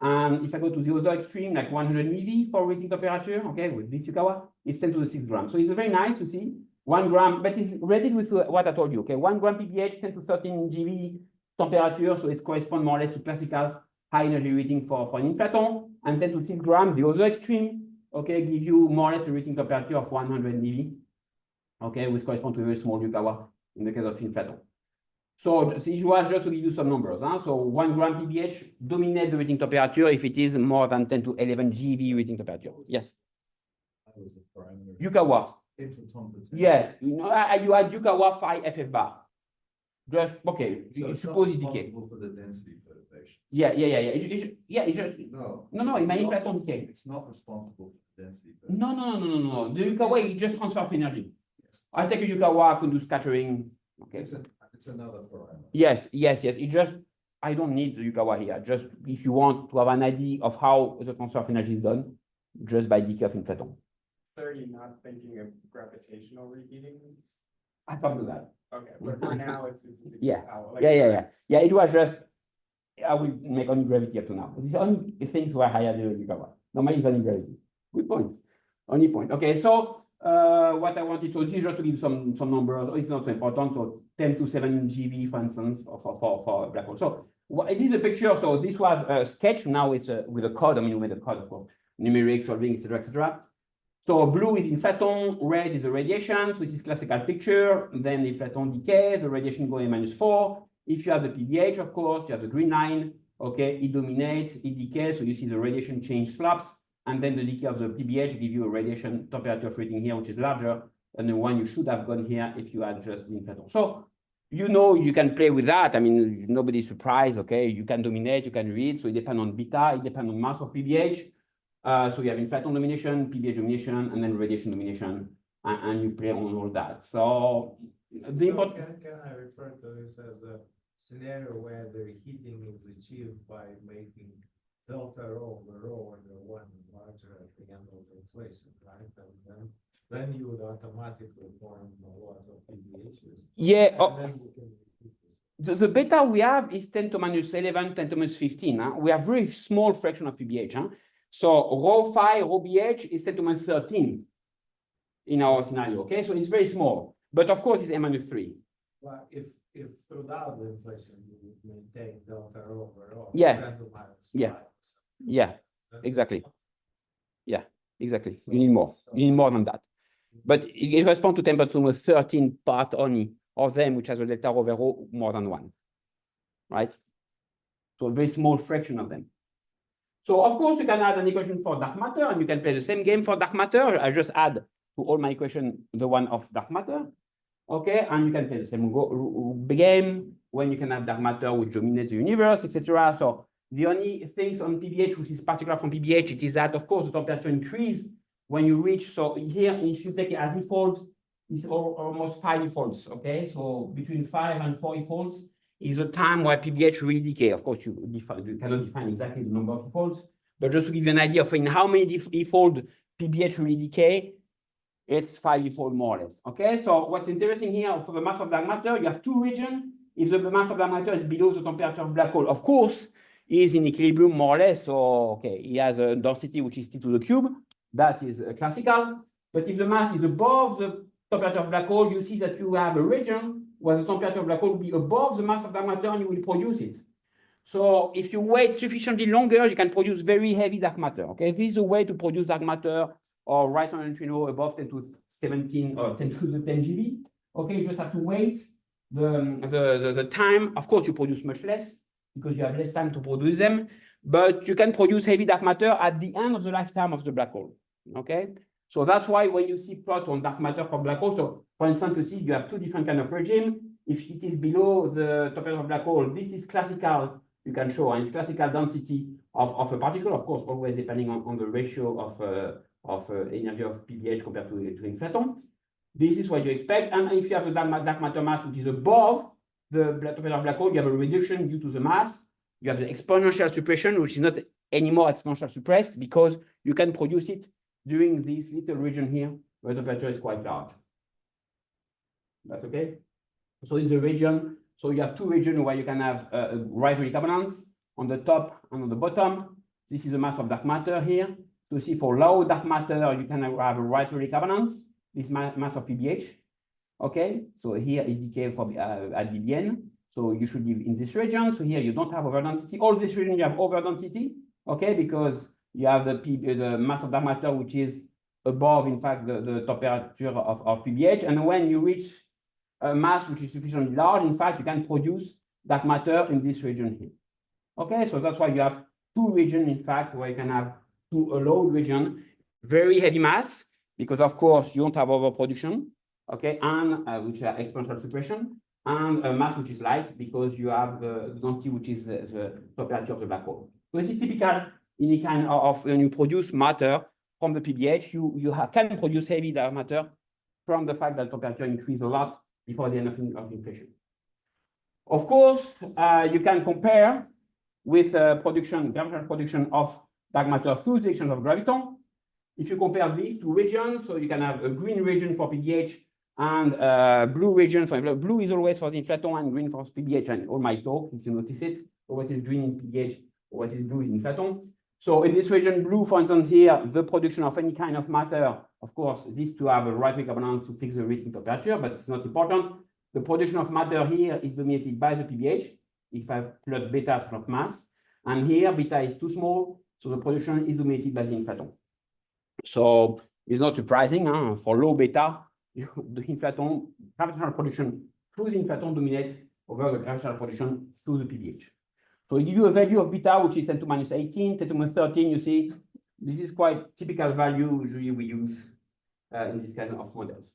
Speaker 1: And if I go to the other extreme, like 100 MeV for rating temperature, okay, with this Yukawa, it's 10 to the 6 grams. So it's very nice to see 1 gram, but it's rated with what I told you, okay, 1 gram PBH, 10 to 13 GeV temperature, so it corresponds more or less to classical high energy rating for an Inflaton, and 10 to 6 grams, the other extreme, okay, give you more or less a rating temperature of 100 MeV, okay, which corresponds to a very small Yukawa in the case of Inflaton. So it was just to give you some numbers. Huh? So 1 gram PBH dominates the rating temperature if it is more than 10 to 11 GeV rating temperature. Yes.
Speaker 6: That was the parameter.
Speaker 1: Yukawa.
Speaker 6: Inflaton potential.
Speaker 1: Yeah, you had Yukawa 5 FF bar. Just okay.
Speaker 6: So it's
Speaker 1: suppose
Speaker 6: not
Speaker 1: it decay.
Speaker 6: responsible for the density perturbation.
Speaker 1: Yeah. It's just
Speaker 6: No.
Speaker 1: no. In my
Speaker 6: It's not-
Speaker 1: Inflaton decay.
Speaker 6: It's not responsible for the density.
Speaker 1: No. The Yukawa is just transfer of energy. I take a Yukawa, I can do scattering. Okay.
Speaker 6: It's another parameter.
Speaker 1: Yes. It just I don't need the Yukawa here. Just if you want to have an idea of how the transfer of energy is done, just by decay of Inflaton.
Speaker 3: So are you not thinking of gravitational reheating?
Speaker 1: I can't do that.
Speaker 3: Okay, but for now it's.
Speaker 1: Yeah.
Speaker 3: how, like,
Speaker 1: Yeah, it was just I will make only gravity up to now. These only things were higher than Yukawa. Normally it's only gravity. Good point. Only point. Okay, so what I wanted to see is just to give some numbers. It's not so important. So 10 to 7 GeV, for instance, for black hole. So this is a picture. So this was a sketch. Now it's with a code. I mean, with a code, of course, numeric, solving, etc., etc. So blue is Inflaton, red is the radiation. So this is classical picture. Then the Inflaton decay, the radiation going -4. If you have the PBH, of course, you have the green line. Okay, it dominates, it decays. So you see the radiation change slopes. And then the decay of the PBH give you a radiation temperature rating here, which is larger than the one you should have gone here if you had just the Inflaton. So you can play with that. I mean, nobody's surprised, okay? You can dominate, you can read. So it depends on beta, it depends on mass of PBH. So you have Inflaton domination, PBH domination, and then radiation domination, and you play on all that. So the important.
Speaker 4: Can I refer to this as a scenario where the heating is achieved by making delta rho over rho and the one larger at the end of the inflation, right? And then you would automatically form a lot of PBHs.
Speaker 1: Yeah.
Speaker 4: And then we can repeat this.
Speaker 1: The beta we have is 10 to minus 11, 10 to minus 15. Huh? We have very small fraction of PBH. Huh? So rho phi, rho BH is 10 to minus 13 in our scenario. Okay, so it's very small. But of course, it's M minus 3.
Speaker 4: Well, if throughout the inflation you would maintain delta rho over rho.
Speaker 1: Yeah.
Speaker 4: 10 to minus
Speaker 1: Yeah.
Speaker 4: 5.
Speaker 1: Yeah,
Speaker 4: Then
Speaker 1: exactly.
Speaker 4: it's-
Speaker 1: Yeah, exactly.
Speaker 4: So-
Speaker 1: You need more. You need more than that. But it corresponds to temperature number 13 part only of them, which has a delta over rho more than 1. Right? So a very small fraction of them. So of course you can add an equation for dark matter, and you can play the same game for dark matter. I just add to all my equation the one of dark matter. Okay, and you can play the same game when you can have dark matter which dominates the universe, etc. So the only things on PBH which is particular from PBH, it is that of course the temperature increase when you reach. So here, if you take it as E-fold, it's almost 5 E-folds. Okay, so between 5 and 4 E-folds is a time where PBH really decay. Of course, you cannot define exactly the number of E-folds, but just to give you an idea of in how many E-fold PBH really decay, it's 5 E-fold more or less. Okay, so what's interesting here for the mass of dark matter, you have two regions. If the mass of dark matter is below the temperature of black hole, of course, is in equilibrium more or less. So okay, he has a density which is T to the cube. That is classical. But if the mass is above the temperature of black hole, you see that you have a region where the temperature of black hole will be above the mass of dark matter and you will produce it. So if you wait sufficiently longer, you can produce very heavy dark matter. Okay, this is a way to produce dark matter or right on a neutrino above 10 to 17 or 10 to the 10 GeV. Okay, you just have to wait the time. Of course, you produce much less because you have less time to produce them, but you can produce heavy dark matter at the end of the lifetime of the black hole. Okay, so that's why when you see plot on dark matter for black hole, so for instance, you see you have two different kind of regime. If it is below the temperature of black hole, this is classical. You can show, and it's classical density of a particle, of course, always depending on the ratio of energy of PBH compared to Inflaton. This is what you expect. And if you have a dark matter mass which is above the temperature of black hole, you have a reduction due to the mass. You have the exponential suppression, which is not anymore exponential suppressed because you can produce it during this little region here where the temperature is quite large. That's okay. So in the region, so you have two regions where you can have right wave abundance on the top and on the bottom. This is the mass of dark matter here. So see for low dark matter, you can have a right wave abundance, this mass of PBH. Okay, so here it decays for at BBN. So you should live in this region. So here you don't have overdensity. All this region you have overdensity. Okay, because you have the mass of dark matter which is above, in fact, the temperature of PBH. And when you reach a mass which is sufficiently large, in fact, you can produce dark matter in this region here. Okay, so that's why you have two regions, in fact, where you can have a low region, very heavy mass, because of course you don't have overproduction, okay, and which are exponential suppression, and a mass which is light because you have the density which is the temperature of the black hole. So this is typical in a kind of when you produce matter from the PBH, you can produce heavy dark matter from the fact that temperature increases a lot before the end of inflation. Of course, you can compare with gravitational production of dark matter through the action of graviton. If you compare these two regions, so you can have a green region for PBH and blue region for blue is always for the Inflaton and green for PBH and all my talk, if you notice it, or what is green in PBH or what is blue in Inflaton. So in this region, blue, for instance, here, the production of any kind of matter, of course, this to have a right wave abundance to fix the rating temperature, but it's not important. The production of matter here is dominated by the PBH, if I plot beta of mass, and here beta is too small, so the production is dominated by the Inflaton. So it's not surprising, for low beta, the Inflaton, gravitational production through the Inflaton dominates over the gravitational production through the PBH. So it gives you a value of beta, which is 10 to minus 18, 10 to minus 13, you see. This is quite typical value usually we use in this kind of models.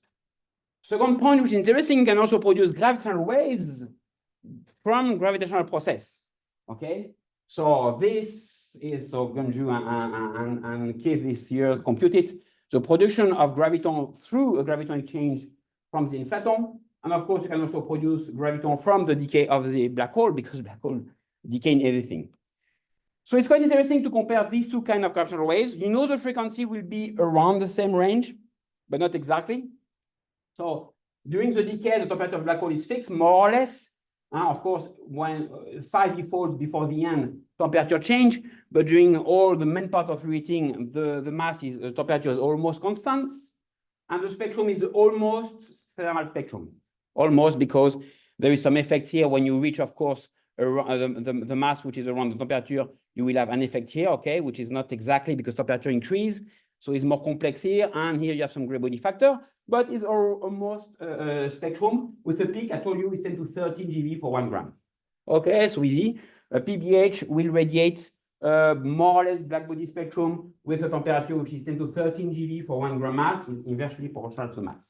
Speaker 1: Second point, which is interesting, can also produce gravitational waves from gravitational process, okay? So this is, so Gunju and Keith this year computed the production of graviton through a graviton exchange from the Inflaton. And of course, you can also produce graviton from the decay of the black hole because black hole decay in everything. So it's quite interesting to compare these two kinds of gravitational waves. You know the frequency will be around the same range, but not exactly. So during the decay, the temperature of black hole is fixed, more or less. Of course, when 5 folds before the end, temperature change, but during all the main part of reheating, the mass is, the temperature is almost constant, and the spectrum is almost thermal spectrum. Almost, because there is some effect here when you reach, of course, the mass which is around the temperature, you will have an effect here, okay, which is not exactly because temperature increase, so it's more complex here, and here you have some gray body factor, but it's almost spectrum with a peak. I told you it's 10 to 13 GeV for 1 gram. Okay, so easy. A PBH will radiate more or less black body spectrum with a temperature which is 10 to 13 GeV for 1 gram mass, is inversely proportional to mass.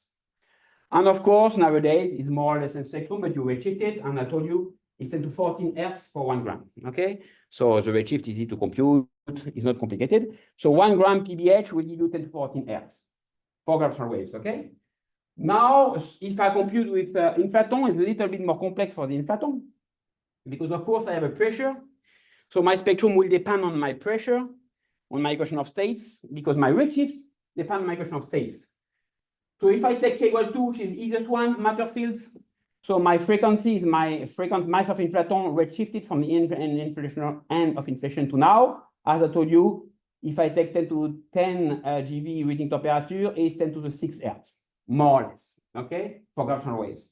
Speaker 1: And of course, nowadays it's more or less in spectrum, but you redshift it, and I told you it's 10 to 14 Hertz for 1 gram. Okay, so the redshift is easy to compute, it's not complicated. So 1 gram PBH will give you 10 to 14 Hertz for gravitational waves. Okay, now if I compute with Inflaton, it's a little bit more complex for the Inflaton because, of course, I have a pressure. So my spectrum will depend on my pressure, on my equation of states, because my redshift depends on my equation of states. So if I take K equal 2, which is easiest one, matter fields, so my frequency is my mass of Inflaton redshifted from the end of inflation to now. As I told you, if I take 10 to 10 GeV reading temperature, is 10 to the 6 Hertz, more or less, okay, for gravitational waves.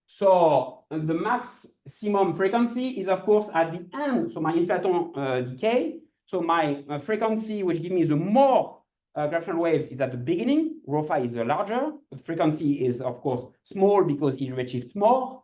Speaker 1: So the maximum frequency is, of course, at the end. So my Inflaton decay. So my frequency, which gives me the more gravitational waves is at the beginning. Rho phi is larger. The frequency is, of course, small because it redshifts more.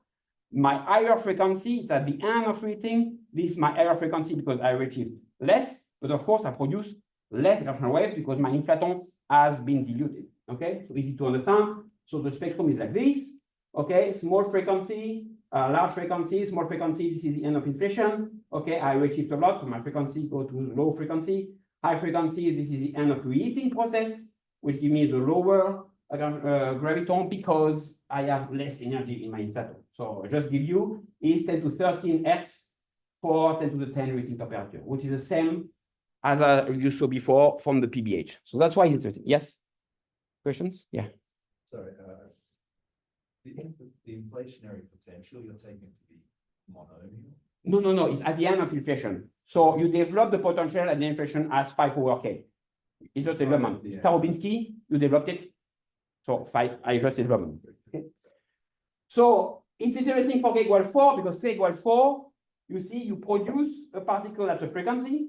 Speaker 1: My higher frequency is at the end of everything. This is my higher frequency because I redshift less. But of course, I produce less gravitational waves because my inflaton has been diluted. Okay, so easy to understand. So the spectrum is like this. Okay, small frequency, large frequency, small frequency. This is the end of inflation. Okay, I redshift a lot, so my frequency go to low frequency. High frequency, this is the end of reheating process, which gives me the lower graviton because I have less energy in my inflaton. So I just give you is 10 to 13 Hertz for 10 to the 10 reheating temperature, which is the same as you saw before from the PBH. So that's why it's interesting. Yes? Questions? Yeah.
Speaker 6: Sorry, the inflationary potential you're taking to be monomial?
Speaker 1: No. It's at the end of inflation. So you develop the potential at the inflation as 5 power k. It's just development.
Speaker 6: Yeah.
Speaker 1: Starobinsky, you developed it. So 5, I just development. Okay. So it's interesting for k equal 4 because k equal 4, you see, you produce a particle at a frequency.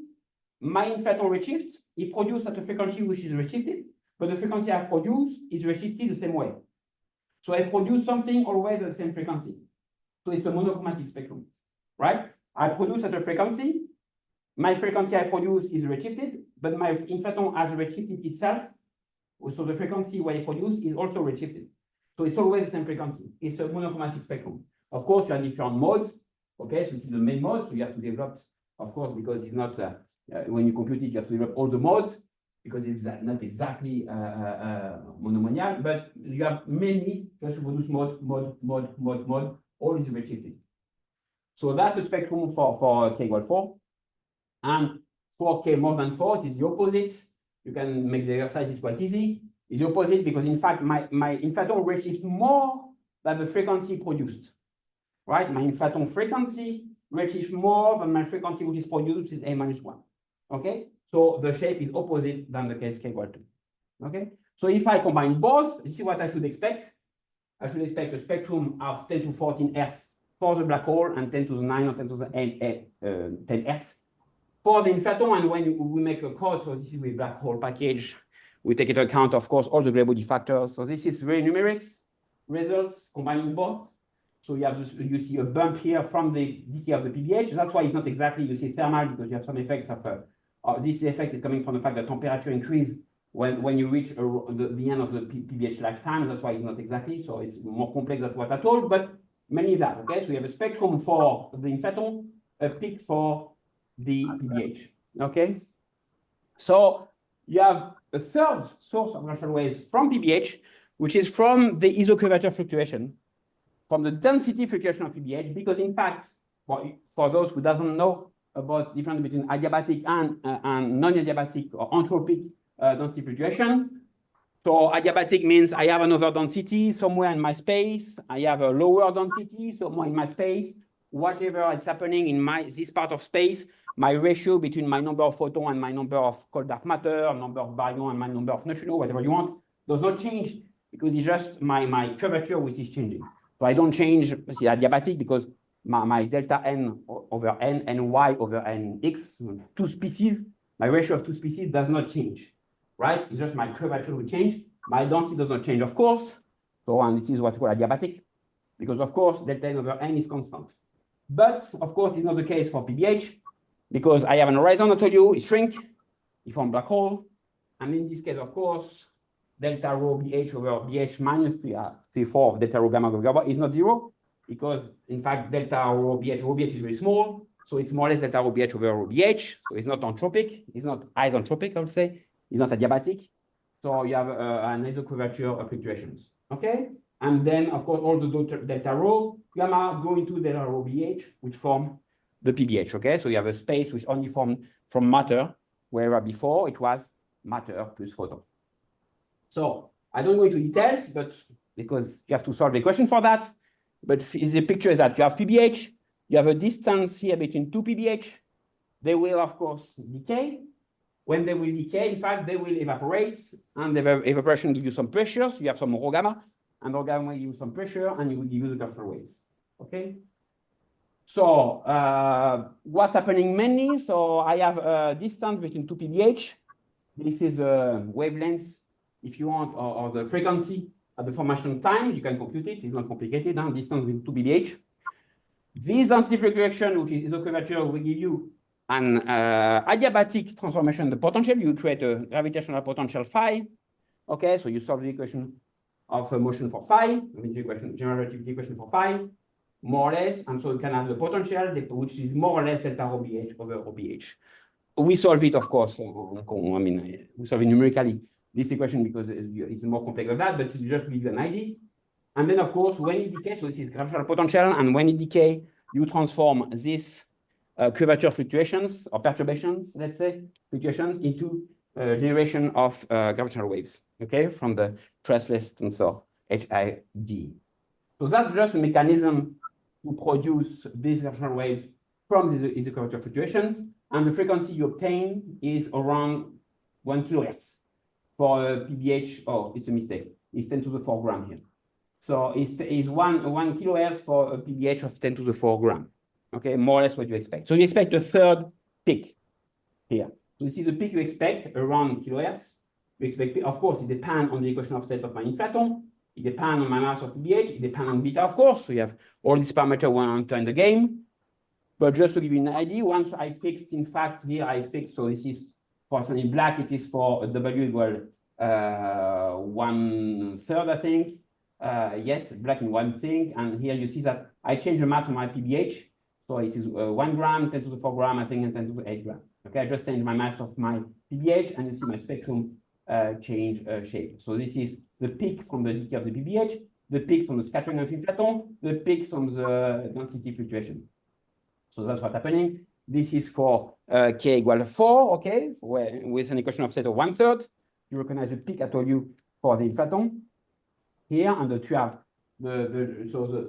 Speaker 1: My inflaton redshifts, it produces at a frequency which is redshifted, but the frequency I've produced is redshifted the same way. So I produce something always at the same frequency. So it's a monochromatic spectrum, right? I produce at a frequency. My frequency I produce is redshifted, but my inflaton has redshifted itself. So the frequency what I produce is also redshifted. So it's always the same frequency. It's a monochromatic spectrum. Of course, you have different modes. Okay, so this is the main mode. So you have to develop, of course, because it's not, when you compute it, you have to develop all the modes because it's not exactly monomonial, but you have many just to produce mode, all is redshifted. So that's the spectrum for k equal 4. And for k more than 4, it is the opposite. You can make the exercise, it's quite easy. It's the opposite because in fact, my inflaton redshifts more than the frequency produced, right? My inflaton frequency redshifts more than my frequency which is produced, which is a minus 1, okay? So the shape is opposite than the case k equal 2, okay? So if I combine both, this is what I should expect. I should expect a spectrum of 10 to 14 Hertz for the black hole and 10 to the 9 or 10 to the 10 Hertz for the inflaton. And when we make a code, so this is with black hole package, we take into account, of course, all the gray body factors. So this is very numerics results combining both. So you have this, you see a bump here from the decay of the PBH. That's why it's not exactly you see thermal because you have some effects of this effect is coming from the fact that temperature increase when you reach the end of the PBH lifetime. That's why it's not exactly. So it's more complex than what I told, but mainly that. Okay, so you have a spectrum for the inflaton, a peak for the PBH. Okay, so you have a third source of gravitational waves from PBH, which is from the isocurvature fluctuation, from the density fluctuation of PBH, because in fact, for those who doesn't know about the difference between adiabatic and non-adiabatic or entropic density fluctuations. So adiabatic means I have an overdensity somewhere in my space. I have a lower density somewhere in my space. Whatever is happening in this part of space, my ratio between my number of photons and my number of cold dark matter, number of baryons and my number of neutrinos, whatever you want, does not change because it's just my curvature which is changing. So I don't change the adiabatic because my delta n over n and y over nx, two species, my ratio of two species does not change, right? It's just my curvature will change. My density does not change, of course. So, and this is what we call adiabatic, because of course, delta n over n is constant. But of course, it's not the case for PBH, because I have an horizon, I told you, it shrink, it forms black hole. And in this case, of course, delta rho BH over BH minus 3/4 delta rho gamma over gamma is not 0, because in fact, delta rho BH is very small. So it's more or less delta rho BH over rho BH. So it's not entropic. It's not isentropic, I would say. It's not adiabatic. So you have an isocurvature of fluctuations. Okay? And then, of course, all the delta rho gamma go into delta rho BH, which form the PBH. Okay? So you have a space which only formed from matter, whereas before it was matter plus photon. So I don't go into details, but because you have to solve the equation for that. But the picture is that you have PBH, you have a distance here between two PBH. They will, of course, decay. When they will decay, in fact, they will evaporate, and the evaporation gives you some pressure. So you have some rho gamma, and rho gamma will give you some pressure, and it will give you the gravitational waves. Okay. So what's happening mainly? So I have a distance between two PBH. This is a wavelength, if you want, or the frequency at the formation time. You can compute it. It's not complicated. Distance with 2 BDH. This density fluctuation, which is curvature, will give you an adiabatic transformation of the potential. You create a gravitational potential phi. Okay, so you solve the equation of motion for phi, the equation, general relativity equation for phi, more or less, and so you can have the potential, which is more or less delta rho BH over rho BH. We solve it, of course. I mean, we solve it numerically, this equation, because it's more complex than that, but it's just to give you an idea. And then, of course, when it decays, so this is gravitational potential, and when it decays, you transform this curvature fluctuations or perturbations, let's say, fluctuations into generation of gravitational waves, okay, from the traceless tensor HIG. So that's just a mechanism to produce these gravitational waves from these curvature fluctuations, and the frequency you obtain is around 1 kilohertz for PBH. Oh, it's a mistake. It's 10 to the 4 gram here. So it's one kilohertz for a PBH of 10 to the 4 gram. Okay, more or less what you expect. So you expect a third peak here. So this is the peak you expect around kilohertz. You expect, of course, it depends on the equation of state of my inflaton. It depends on my mass of PBH. It depends on beta, of course. So you have all these parameters when I enter in the game. But just to give you an idea, once I fixed, in fact, here I fixed, so this is, for example, in black, it is for W equal 1/3, I think. Yes, black in one thing. And here you see that I change the mass of my PBH. So it is 1 gram, 10 to the 4 gram, I think, and 10 to the 8 gram. Okay, I just change my mass of my PBH, and you see my spectrum change shape. So this is the peak from the decay of the PBH, the peak from the scattering of inflaton, the peak from the density fluctuation. So that's what's happening. This is for k equal 4, okay, with an equation of state of 1/3. You recognize the peak I told you for the inflaton here, and the you have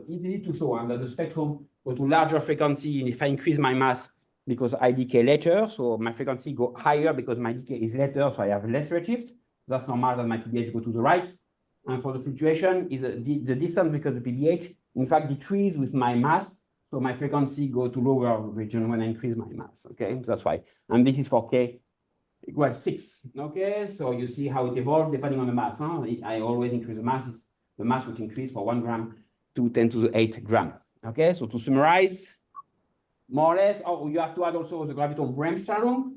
Speaker 1: easy to show that the spectrum go to larger frequency, and if I increase my mass because I decay later, so my frequency go higher because my decay is later, so I have less redshift. That's normal that my PBH go to the right. And for the fluctuation, is the distance because the PBH, in fact, decrease with my mass. So my frequency go to lower region when I increase my mass, okay? That's why. And this is for K equal 6, okay? So you see how it evolves depending on the mass, huh? I always increase the mass, which increase for 1 gram to 10 to the 8 gram, okay? So to summarize, more or less, you have to add also the graviton Bremsstrahlung,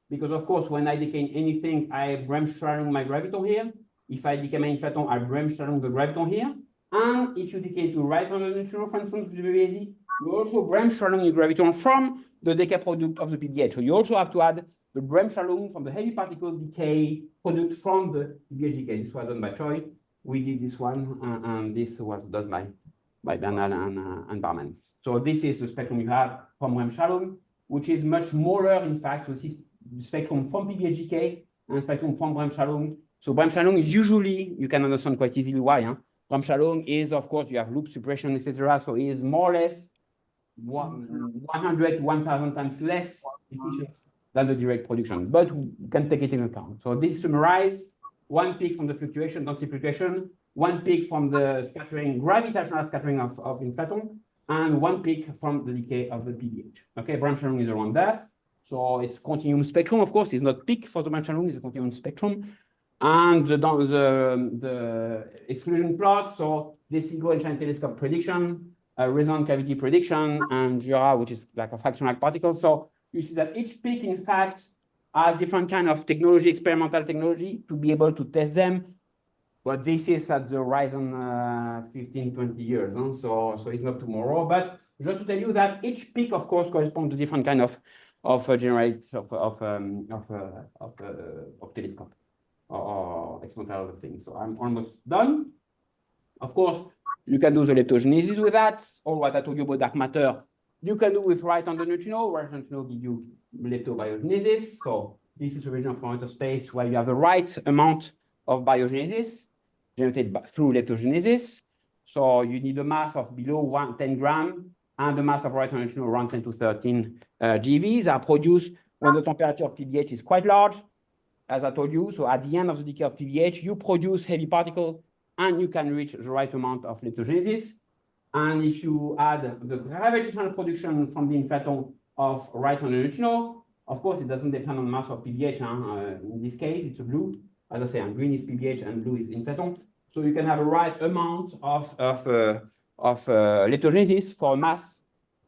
Speaker 1: because of course, when I decay anything, I Bremsstrahlung my graviton here. If I decay my inflaton, I Bremsstrahlung the graviton here. And if you decay to right on the neutrino, for instance, which is very easy, you also Bremsstrahlung your graviton from the decay product of the PBH. So you also have to add the Bremsstrahlung from the heavy particle decay product from the PBH decay. This was done by Choi. We did this one, and this was done by Bernal and Barman. So this is the spectrum you have from Bremsstrahlung, which is much smaller, in fact. So this is the spectrum from PBH decay and spectrum from Bremsstrahlung. So Bremsstrahlung is usually, you can understand quite easily why. Huh? Bremsstrahlung is, of course, you have loop suppression, etc. So it is more or less 100 to 1,000 times less efficient than the direct production, but we can take it into account. So this summarizes one peak from the fluctuation, density fluctuation, one peak from the scattering, gravitational scattering of inflaton, and one peak from the decay of the PBH. Okay, Bremsstrahlung is around that. So it's continuum spectrum, of course, it's not peak for the Bremsstrahlung, it's a continuum spectrum. And the exclusion plot, so Desigo and Einstein telescope prediction, resonant cavity prediction, and Jura, which is like a fraction-like particle. So you see that each peak, in fact, has different kind of technology, experimental technology, to be able to test them. But this is at the horizon 15, 20 years. Huh? So it's not tomorrow. But just to tell you that each peak, of course, corresponds to different kind of generates of telescope or experimental things. So I'm almost done. Of course, you can do the leptogenesis with that, or what I told you about dark matter. You can do with right on the neutrino, where neutrino give you leptobiogenesis. So this is a region of outer space where you have the right amount of biogenesis generated through leptogenesis. So you need a mass of below 10 gram and the mass of right on the neutrino around 10 to 13 GeVs are produced when the temperature of PBH is quite large, as I told you. So at the end of the decay of PBH, you produce heavy particle and you can reach the right amount of leptogenesis. And if you add the gravitational production from the inflaton of right on the neutrino, Of course, it doesn't depend on mass of PBH. In this case, it's a blue. As I say, and green is PBH and blue is inflaton. So you can have a right amount of leptogenesis for a mass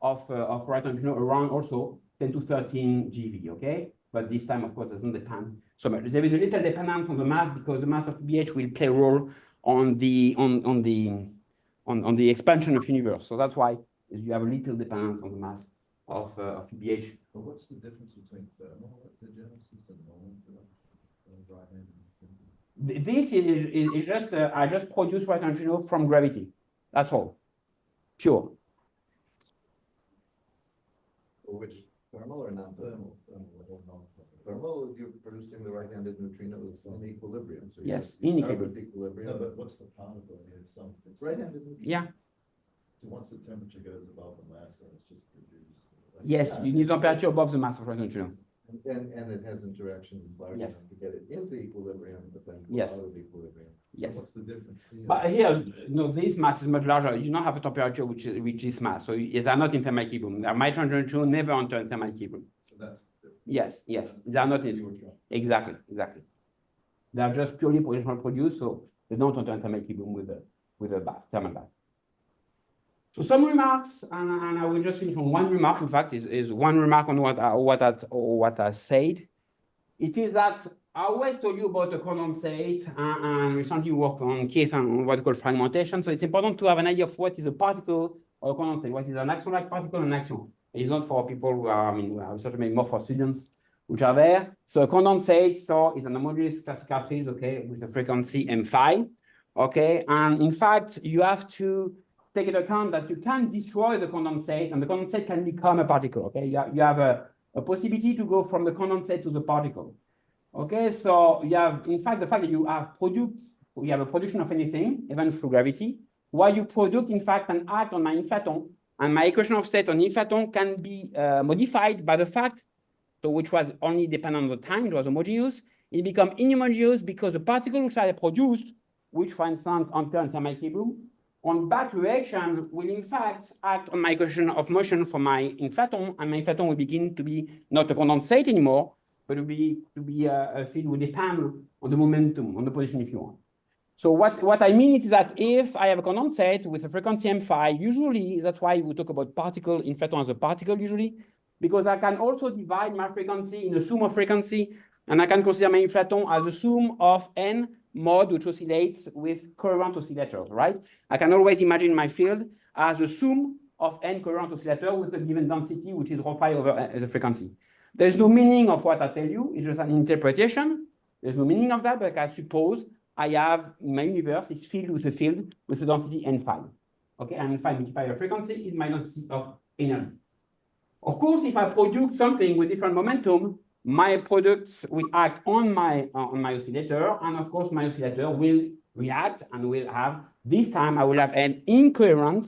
Speaker 1: of right neutrino around also 10 to 13 GeV, okay? But this time, of course, doesn't depend so much. There is a little dependence on the mass because the mass of PBH will play a role on the expansion of universe. So that's why you have a little dependence on the mass of PBH.
Speaker 6: But what's the difference between thermal leptogenesis and normal dry-hand?
Speaker 1: This is just, I just produce right neutrino from gravity. That's all. Pure.
Speaker 2: Which, thermal or non-thermal? Thermal, you're producing the right-handed neutrinos in equilibrium. So
Speaker 1: Yes,
Speaker 2: you
Speaker 1: in
Speaker 2: start with
Speaker 1: equilibrium.
Speaker 6: No, but what's the particle? I mean, it's
Speaker 2: Right-handed neutrino.
Speaker 1: Yeah.
Speaker 6: So once the temperature goes above the mass, then it's just produced.
Speaker 1: Yes, you need temperature above the mass of right neutrino.
Speaker 2: And it has interactions large
Speaker 1: Yes.
Speaker 2: enough to get it into equilibrium, but then go
Speaker 1: Yes.
Speaker 2: out of equilibrium.
Speaker 1: Yes.
Speaker 6: So what's the difference here?
Speaker 1: But here, no, this mass is much larger. You don't have a temperature which is mass. So they are not in thermal equilibrium. My neutrino never enter in thermal equilibrium.
Speaker 6: So that's the difference.
Speaker 1: Yes, yes. They are not in. Exactly, exactly. They are just purely potential produced, so they don't enter in thermal equilibrium with a bath, thermal bath. So some remarks, and I will just finish on one remark. In fact, is one remark on what I said. It is that I always told you about the condensate, and recently worked on Keith on what we call fragmentation. So it's important to have an idea of what is a particle or a condensate, what is an axion-like particle and axion. It's not for people who are, I mean, certainly more for students which are there. So a condensate, so is an homogeneous classical field, okay, with a frequency m5, okay? And in fact, you have to take into account that you can destroy the condensate, and the condensate can become a particle, okay? You have a possibility to go from the condensate to the particle. Okay, so you have, in fact, the fact that you have a production of anything, even through gravity, while you product, in fact, an act on my inflaton, and my equation of state on inflaton can be modified by the fact, so which was only dependent on the time, it was homogeneous, it becomes inhomogeneous because the particle which I produced, which for instance enter in thermal equilibrium, on back reaction will in fact act on my equation of motion for my inflaton, and my inflaton will begin to be not a condensate anymore, but will be a field will depend on the momentum, on the position if you want. So what I mean is that if I have a condensate with a frequency m5, usually that's why we talk about particle inflaton as a particle usually, because I can also divide my frequency in a sum of frequency, and I can consider my inflaton as a sum of n mod which oscillates with coherent oscillators, right? I can always imagine my field as a sum of n coherent oscillators with a given density, which is rho phi over the frequency. There's no meaning of what I tell you, it's just an interpretation. There's no meaning of that, but I suppose I have my universe is filled with a field with a density n phi. Okay, and phi multiplied by frequency is my density of energy. Of course, if I produce something with different momentum, my products will act on my oscillator, and of course, my oscillator will react and will have, this time I will have an incoherent,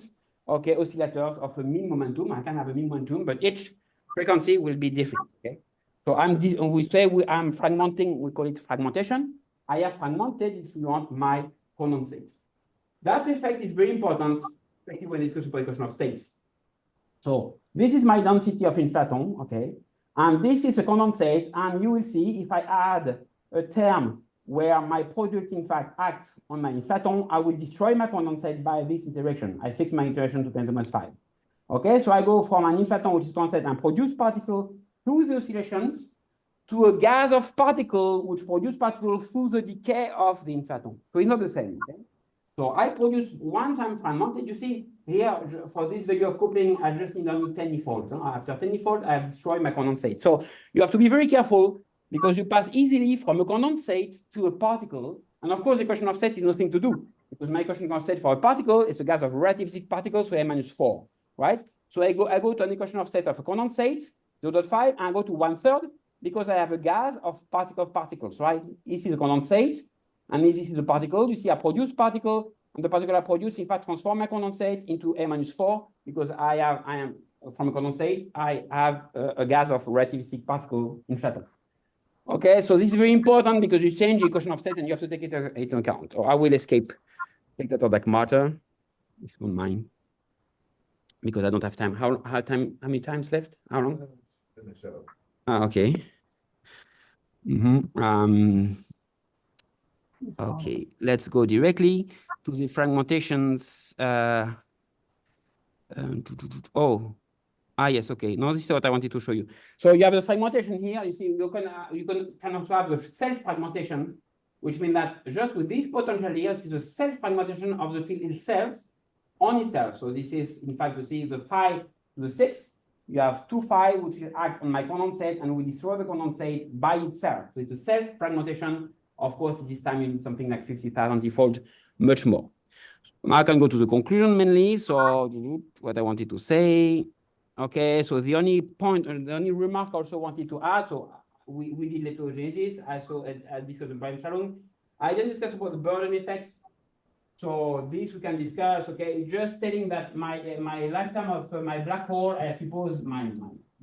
Speaker 1: okay, oscillators of a mean momentum. I can have a mean momentum, but each frequency will be different, okay? So I'm fragmenting, we call it fragmentation. I have fragmented, if you want, my condensate. That effect is very important, especially when we discuss the equation of states. So this is my density of inflaton, okay? And this is a condensate, and you will see if I add a term where my product, in fact, acts on my inflaton, I will destroy my condensate by this interaction. I fix my interaction to 10 to the minus 5. Okay, so I go from an inflaton, which is condensate, and produce particle through the oscillations to a gas of particle, which produce particles through the decay of the inflaton. So it's not the same, okay? So I produce once I'm fragmented. You see here for this value of coupling, I just need only 10-fold. After 10-fold, I have destroyed my condensate. So you have to be very careful because you pass easily from a condensate to a particle. And of course, the equation of state is nothing to do because my equation of state for a particle is a gas of relativistic particles, so n-4, right? So I go to an equation of state of a condensate, 0.5, and I go to 1/3 because I have a gas of particles, right? This is a condensate. And this is the particle. You see, I produce particle, and the particle I produce, in fact, transform my condensate into A-4 because I am from a condensate, I have a gas of relativistic particle inflaton. Okay, so this is very important because you change the equation of state and you have to take it into account. Or I will take that back matter, if you don't mind, because I don't have time. How many times left? How long?
Speaker 2: Finish up.
Speaker 1: Okay. Okay, let's go directly to the fragmentations. Yes, okay. No, this is what I wanted to show you. So you have the fragmentation here. You see, you can also have the self-fragmentation, which means that just with this potential here, this is the self-fragmentation of the field itself on itself. So this is, in fact, you see the phi to the 6. You have 2 phi, which act on my condensate, and we destroy the condensate by itself. So it's a self-fragmentation. Of course, this time you need something like 50,000-fold, much more. Now I can go to the conclusion mainly. So what I wanted to say. Okay, so the only point, the only remark I also wanted to add, so we did letogenesis, I discussed the Bryan Shalom. I didn't discuss about the burden effect. So this we can discuss, okay, just telling that my lifetime of my black hole, I suppose my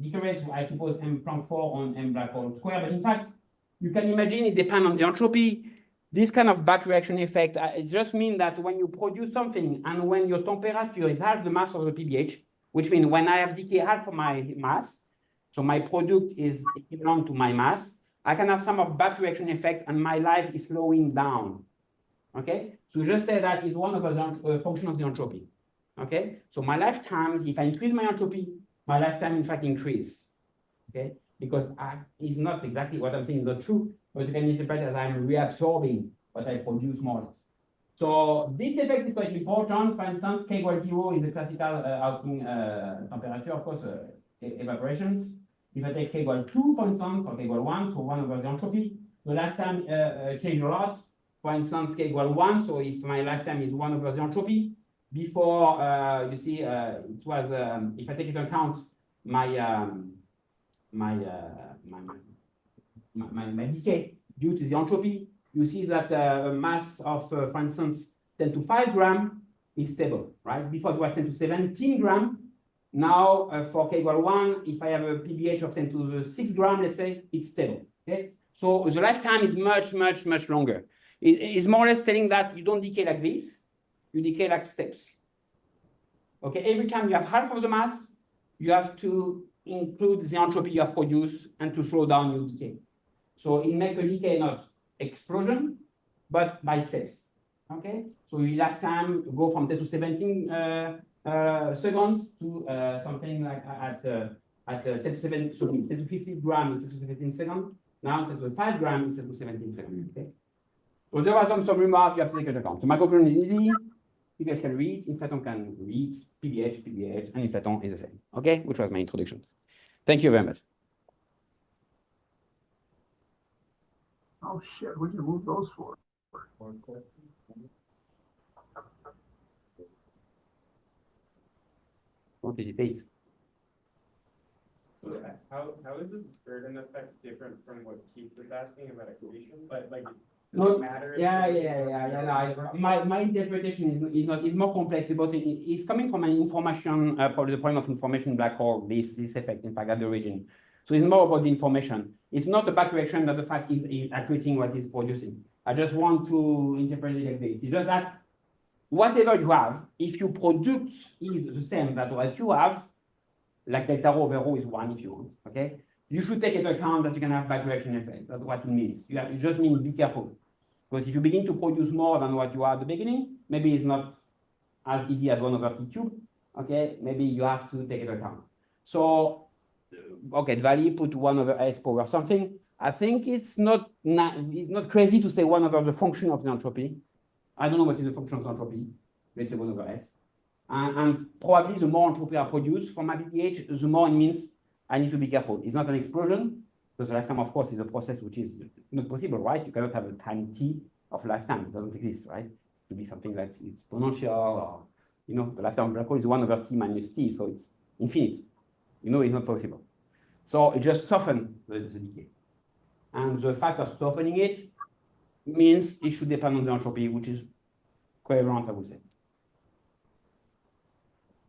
Speaker 1: difference, I suppose m Planck 4 on m black hole square, but in fact, you can imagine it depends on the entropy. This kind of back reaction effect, it just means that when you produce something and when your temperature is half the mass of the PBH, which means when I have decay half of my mass, so my product is equivalent to my mass, I can have some of back reaction effect and my life is slowing down. Okay, so just say that is one of the function of the entropy. Okay, so my lifetimes, if I increase my entropy, my lifetime in fact increase. Okay, because it's not exactly what I'm saying is not true, but you can interpret as I'm reabsorbing what I produce more or less. So this effect is quite important. For instance, k equals 0 is the classical outing temperature, of course, evaporations. If I take k equal 2, for instance, or k equal 1, so 1 over the entropy, the lifetime change a lot. For instance, k equal 1, so if my lifetime is 1 over the entropy, before, you see, it was, if I take into account my decay due to the entropy, you see that a mass of, for instance, 10 to 5 gram is stable, right? Before it was 10 to 17 gram. Now, for k equal 1, if I have a PBH of 10 to the 6 gram, let's say, it's stable, okay? So the lifetime is much, much, much longer. It's more or less telling that you don't decay like this, you decay like steps. Okay, every time you have half of the mass, you have to include the entropy you have produced and to slow down your decay. So it makes a decay not explosion, but by steps. Okay, so your lifetime go from 10 to 17 seconds to something like at 10 to 7, so 10 to 50 grams is 10 to 15 seconds. Now 10 to 5 grams is 10 to 17 seconds. Okay. So there are some remarks you have to take into account. So my conclusion is easy. You guys can read, Inflaton can read, PBH, and Inflaton is the same. Okay, which was my introduction. Thank you very much.
Speaker 7: Oh shit, what'd you move those for?
Speaker 1: Don't hesitate.
Speaker 3: So how is this burden effect different from what Keith was asking about equation? But like, does it matter?
Speaker 1: Yeah. My interpretation is more complex about it. It's coming from an information, probably the point of information black hole, this effect, in fact, at the origin. So it's more about the information. It's not a back reaction that the fact is accreting what is producing. I just want to interpret it like this. It's just that whatever you have, if your product is the same that what you have, like delta rho over rho is 1 if you want, okay? You should take into account that you can have back reaction effect. That's what it means. It just means be careful. Because if you begin to produce more than what you are at the beginning, maybe it's not as easy as 1 over t cube, okay? Maybe you have to take it into account. So, okay, value put 1 over s power something. I think it's not crazy to say 1 over the function of the entropy. I don't know what is the function of the entropy. Let's say 1 over s. And probably the more entropy I produce from my PBH, the more it means I need to be careful. It's not an explosion, because the lifetime, of course, is a process which is not possible, right? You cannot have a time t of lifetime. It doesn't exist, right? To be something like exponential, or, you know, the lifetime of black hole is 1 over t minus t, so it's infinite. You know, it's not possible. So it just softens the decay. And the fact of softening it means it should depend on the entropy, which is coherent, I would say.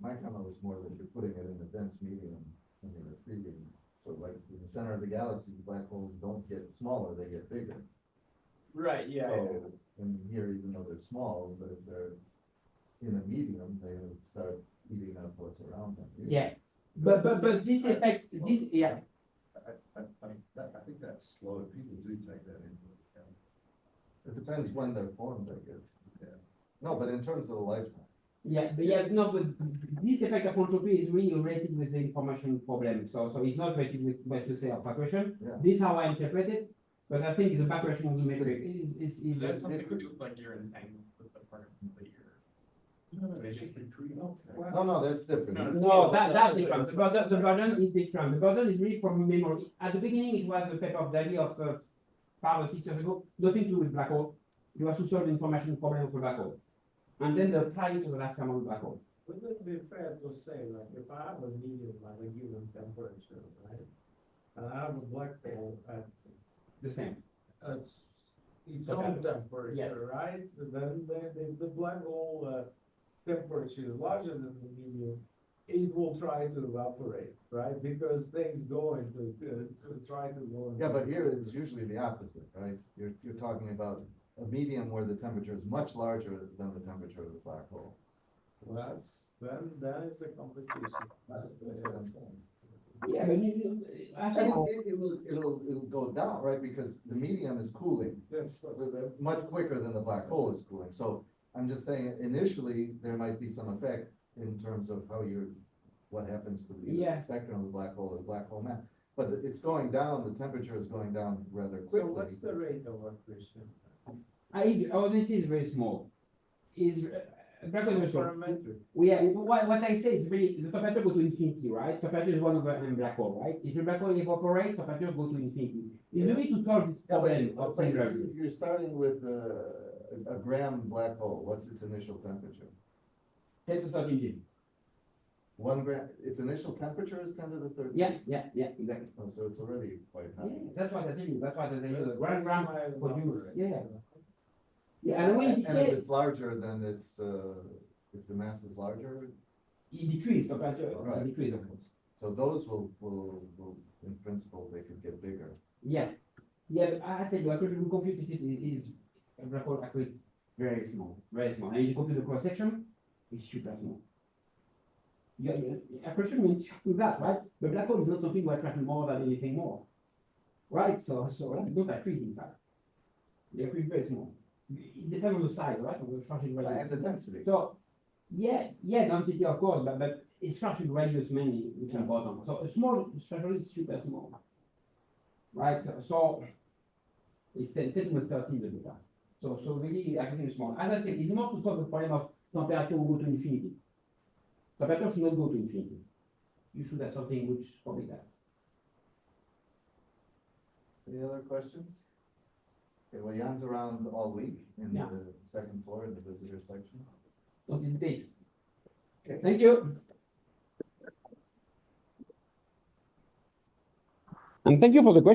Speaker 2: My comment was more that you're putting it in a dense medium and you're retreating. So like in the center of the galaxy, black holes don't get smaller, they get bigger.
Speaker 3: Right, yeah.
Speaker 2: So, and here, even though they're small, but if they're in a medium, they start eating up what's around them.
Speaker 1: Yeah. But this effect,
Speaker 6: I think that's slow, people do take that into account.
Speaker 2: It depends when they're formed, I guess.
Speaker 6: Yeah.
Speaker 2: No, but in terms of the lifetime.
Speaker 1: No, but this effect of entropy is really related with the information problem. So it's not related with what you say of equation.
Speaker 2: Yeah.
Speaker 1: This is how I interpret it, but I think the backward of the metric
Speaker 3: Is
Speaker 1: is
Speaker 3: that something to do with like you're entangled with the particles that you're?
Speaker 6: No, it's just a tree.
Speaker 2: No, that's different.
Speaker 1: No, that's different. The burden is different. The burden is really from memory. At the beginning, it was a paper of Daly of 5 or 6 years ago, nothing to do with black hole. It was to solve the information problem of a black hole. And then they apply it to the lifetime of the black hole.
Speaker 4: Wouldn't it be fair to say, like, if I have a medium at a given temperature, right? And I have a black hole at
Speaker 1: The same.
Speaker 4: its
Speaker 1: Okay.
Speaker 4: own temperature, right? Then the black hole temperature is larger than the medium, it will try to evaporate, right? Because things go into, to try to go.
Speaker 2: Yeah, but here it's usually the opposite, right? You're talking about a medium where the temperature is much larger than the temperature of the black hole.
Speaker 4: Well, that is a complication.
Speaker 2: That's what I'm saying.
Speaker 1: Yeah, but I
Speaker 2: I
Speaker 1: think
Speaker 2: mean, it'll go down, right? Because the medium is cooling
Speaker 4: Yes,
Speaker 2: much quicker than the black hole is cooling. So I'm just saying initially, there might be some effect in terms of what happens to the
Speaker 1: Yeah.
Speaker 2: spectrum of the black hole or the black hole mass. But it's going down, the temperature is going down rather
Speaker 4: so
Speaker 2: quickly.
Speaker 4: what's the rate of accretion?
Speaker 1: this is very small. Black hole is very small.
Speaker 4: Parametric.
Speaker 1: What I say is really, the temperature go to infinity, right? Temperature is 1 over m black hole, right? If the black hole evaporate, temperature go to infinity. Is the way to solve this
Speaker 2: Yeah,
Speaker 1: problem of
Speaker 2: but
Speaker 1: singularity.
Speaker 2: if you're starting with a gram black hole, what's its initial temperature?
Speaker 1: 10 to 13 G.
Speaker 2: 1 gram, its initial temperature is 10 to the 13?
Speaker 1: Yeah, exactly.
Speaker 2: Oh, so it's already quite high.
Speaker 1: Yeah, that's what I tell you. That's what I tell you.
Speaker 4: That's-
Speaker 1: 1
Speaker 4: that's
Speaker 1: gram
Speaker 4: why I
Speaker 1: produce.
Speaker 4: number it,
Speaker 1: Yeah.
Speaker 4: so.
Speaker 1: Yeah, and when it
Speaker 2: And if
Speaker 1: decay,
Speaker 2: it's larger, then it's, if the mass is larger,
Speaker 1: it decrease temperature,
Speaker 2: Right.
Speaker 1: decrease of course.
Speaker 2: so those will, in principle, they could get bigger.
Speaker 1: Yeah, but I tell you, according to compute it is a black hole accurate very small, and you compute the cross section, it's super small. Accretion means to that, right? The black hole is not something we're tracking more than anything more, right? So not accurate in fact. The accurate is very small. It depends on the size, right? Of the structural
Speaker 2: And
Speaker 1: radius.
Speaker 2: the density.
Speaker 1: So density of course, but it's structural radius mainly which is important. So a small structure is super small, right? So it's 10 to the 13 the data. So really everything is small. As I said, it's more to solve the problem of temperature will go to infinity. Temperature should not go to infinity. You should have something which probably that.
Speaker 2: Any other questions? Okay, well, Jan's around all week in
Speaker 1: Yeah.
Speaker 2: the second floor in the visitor section.
Speaker 1: Don't hesitate.
Speaker 2: Okay.
Speaker 1: Thank you. And thank you for the question.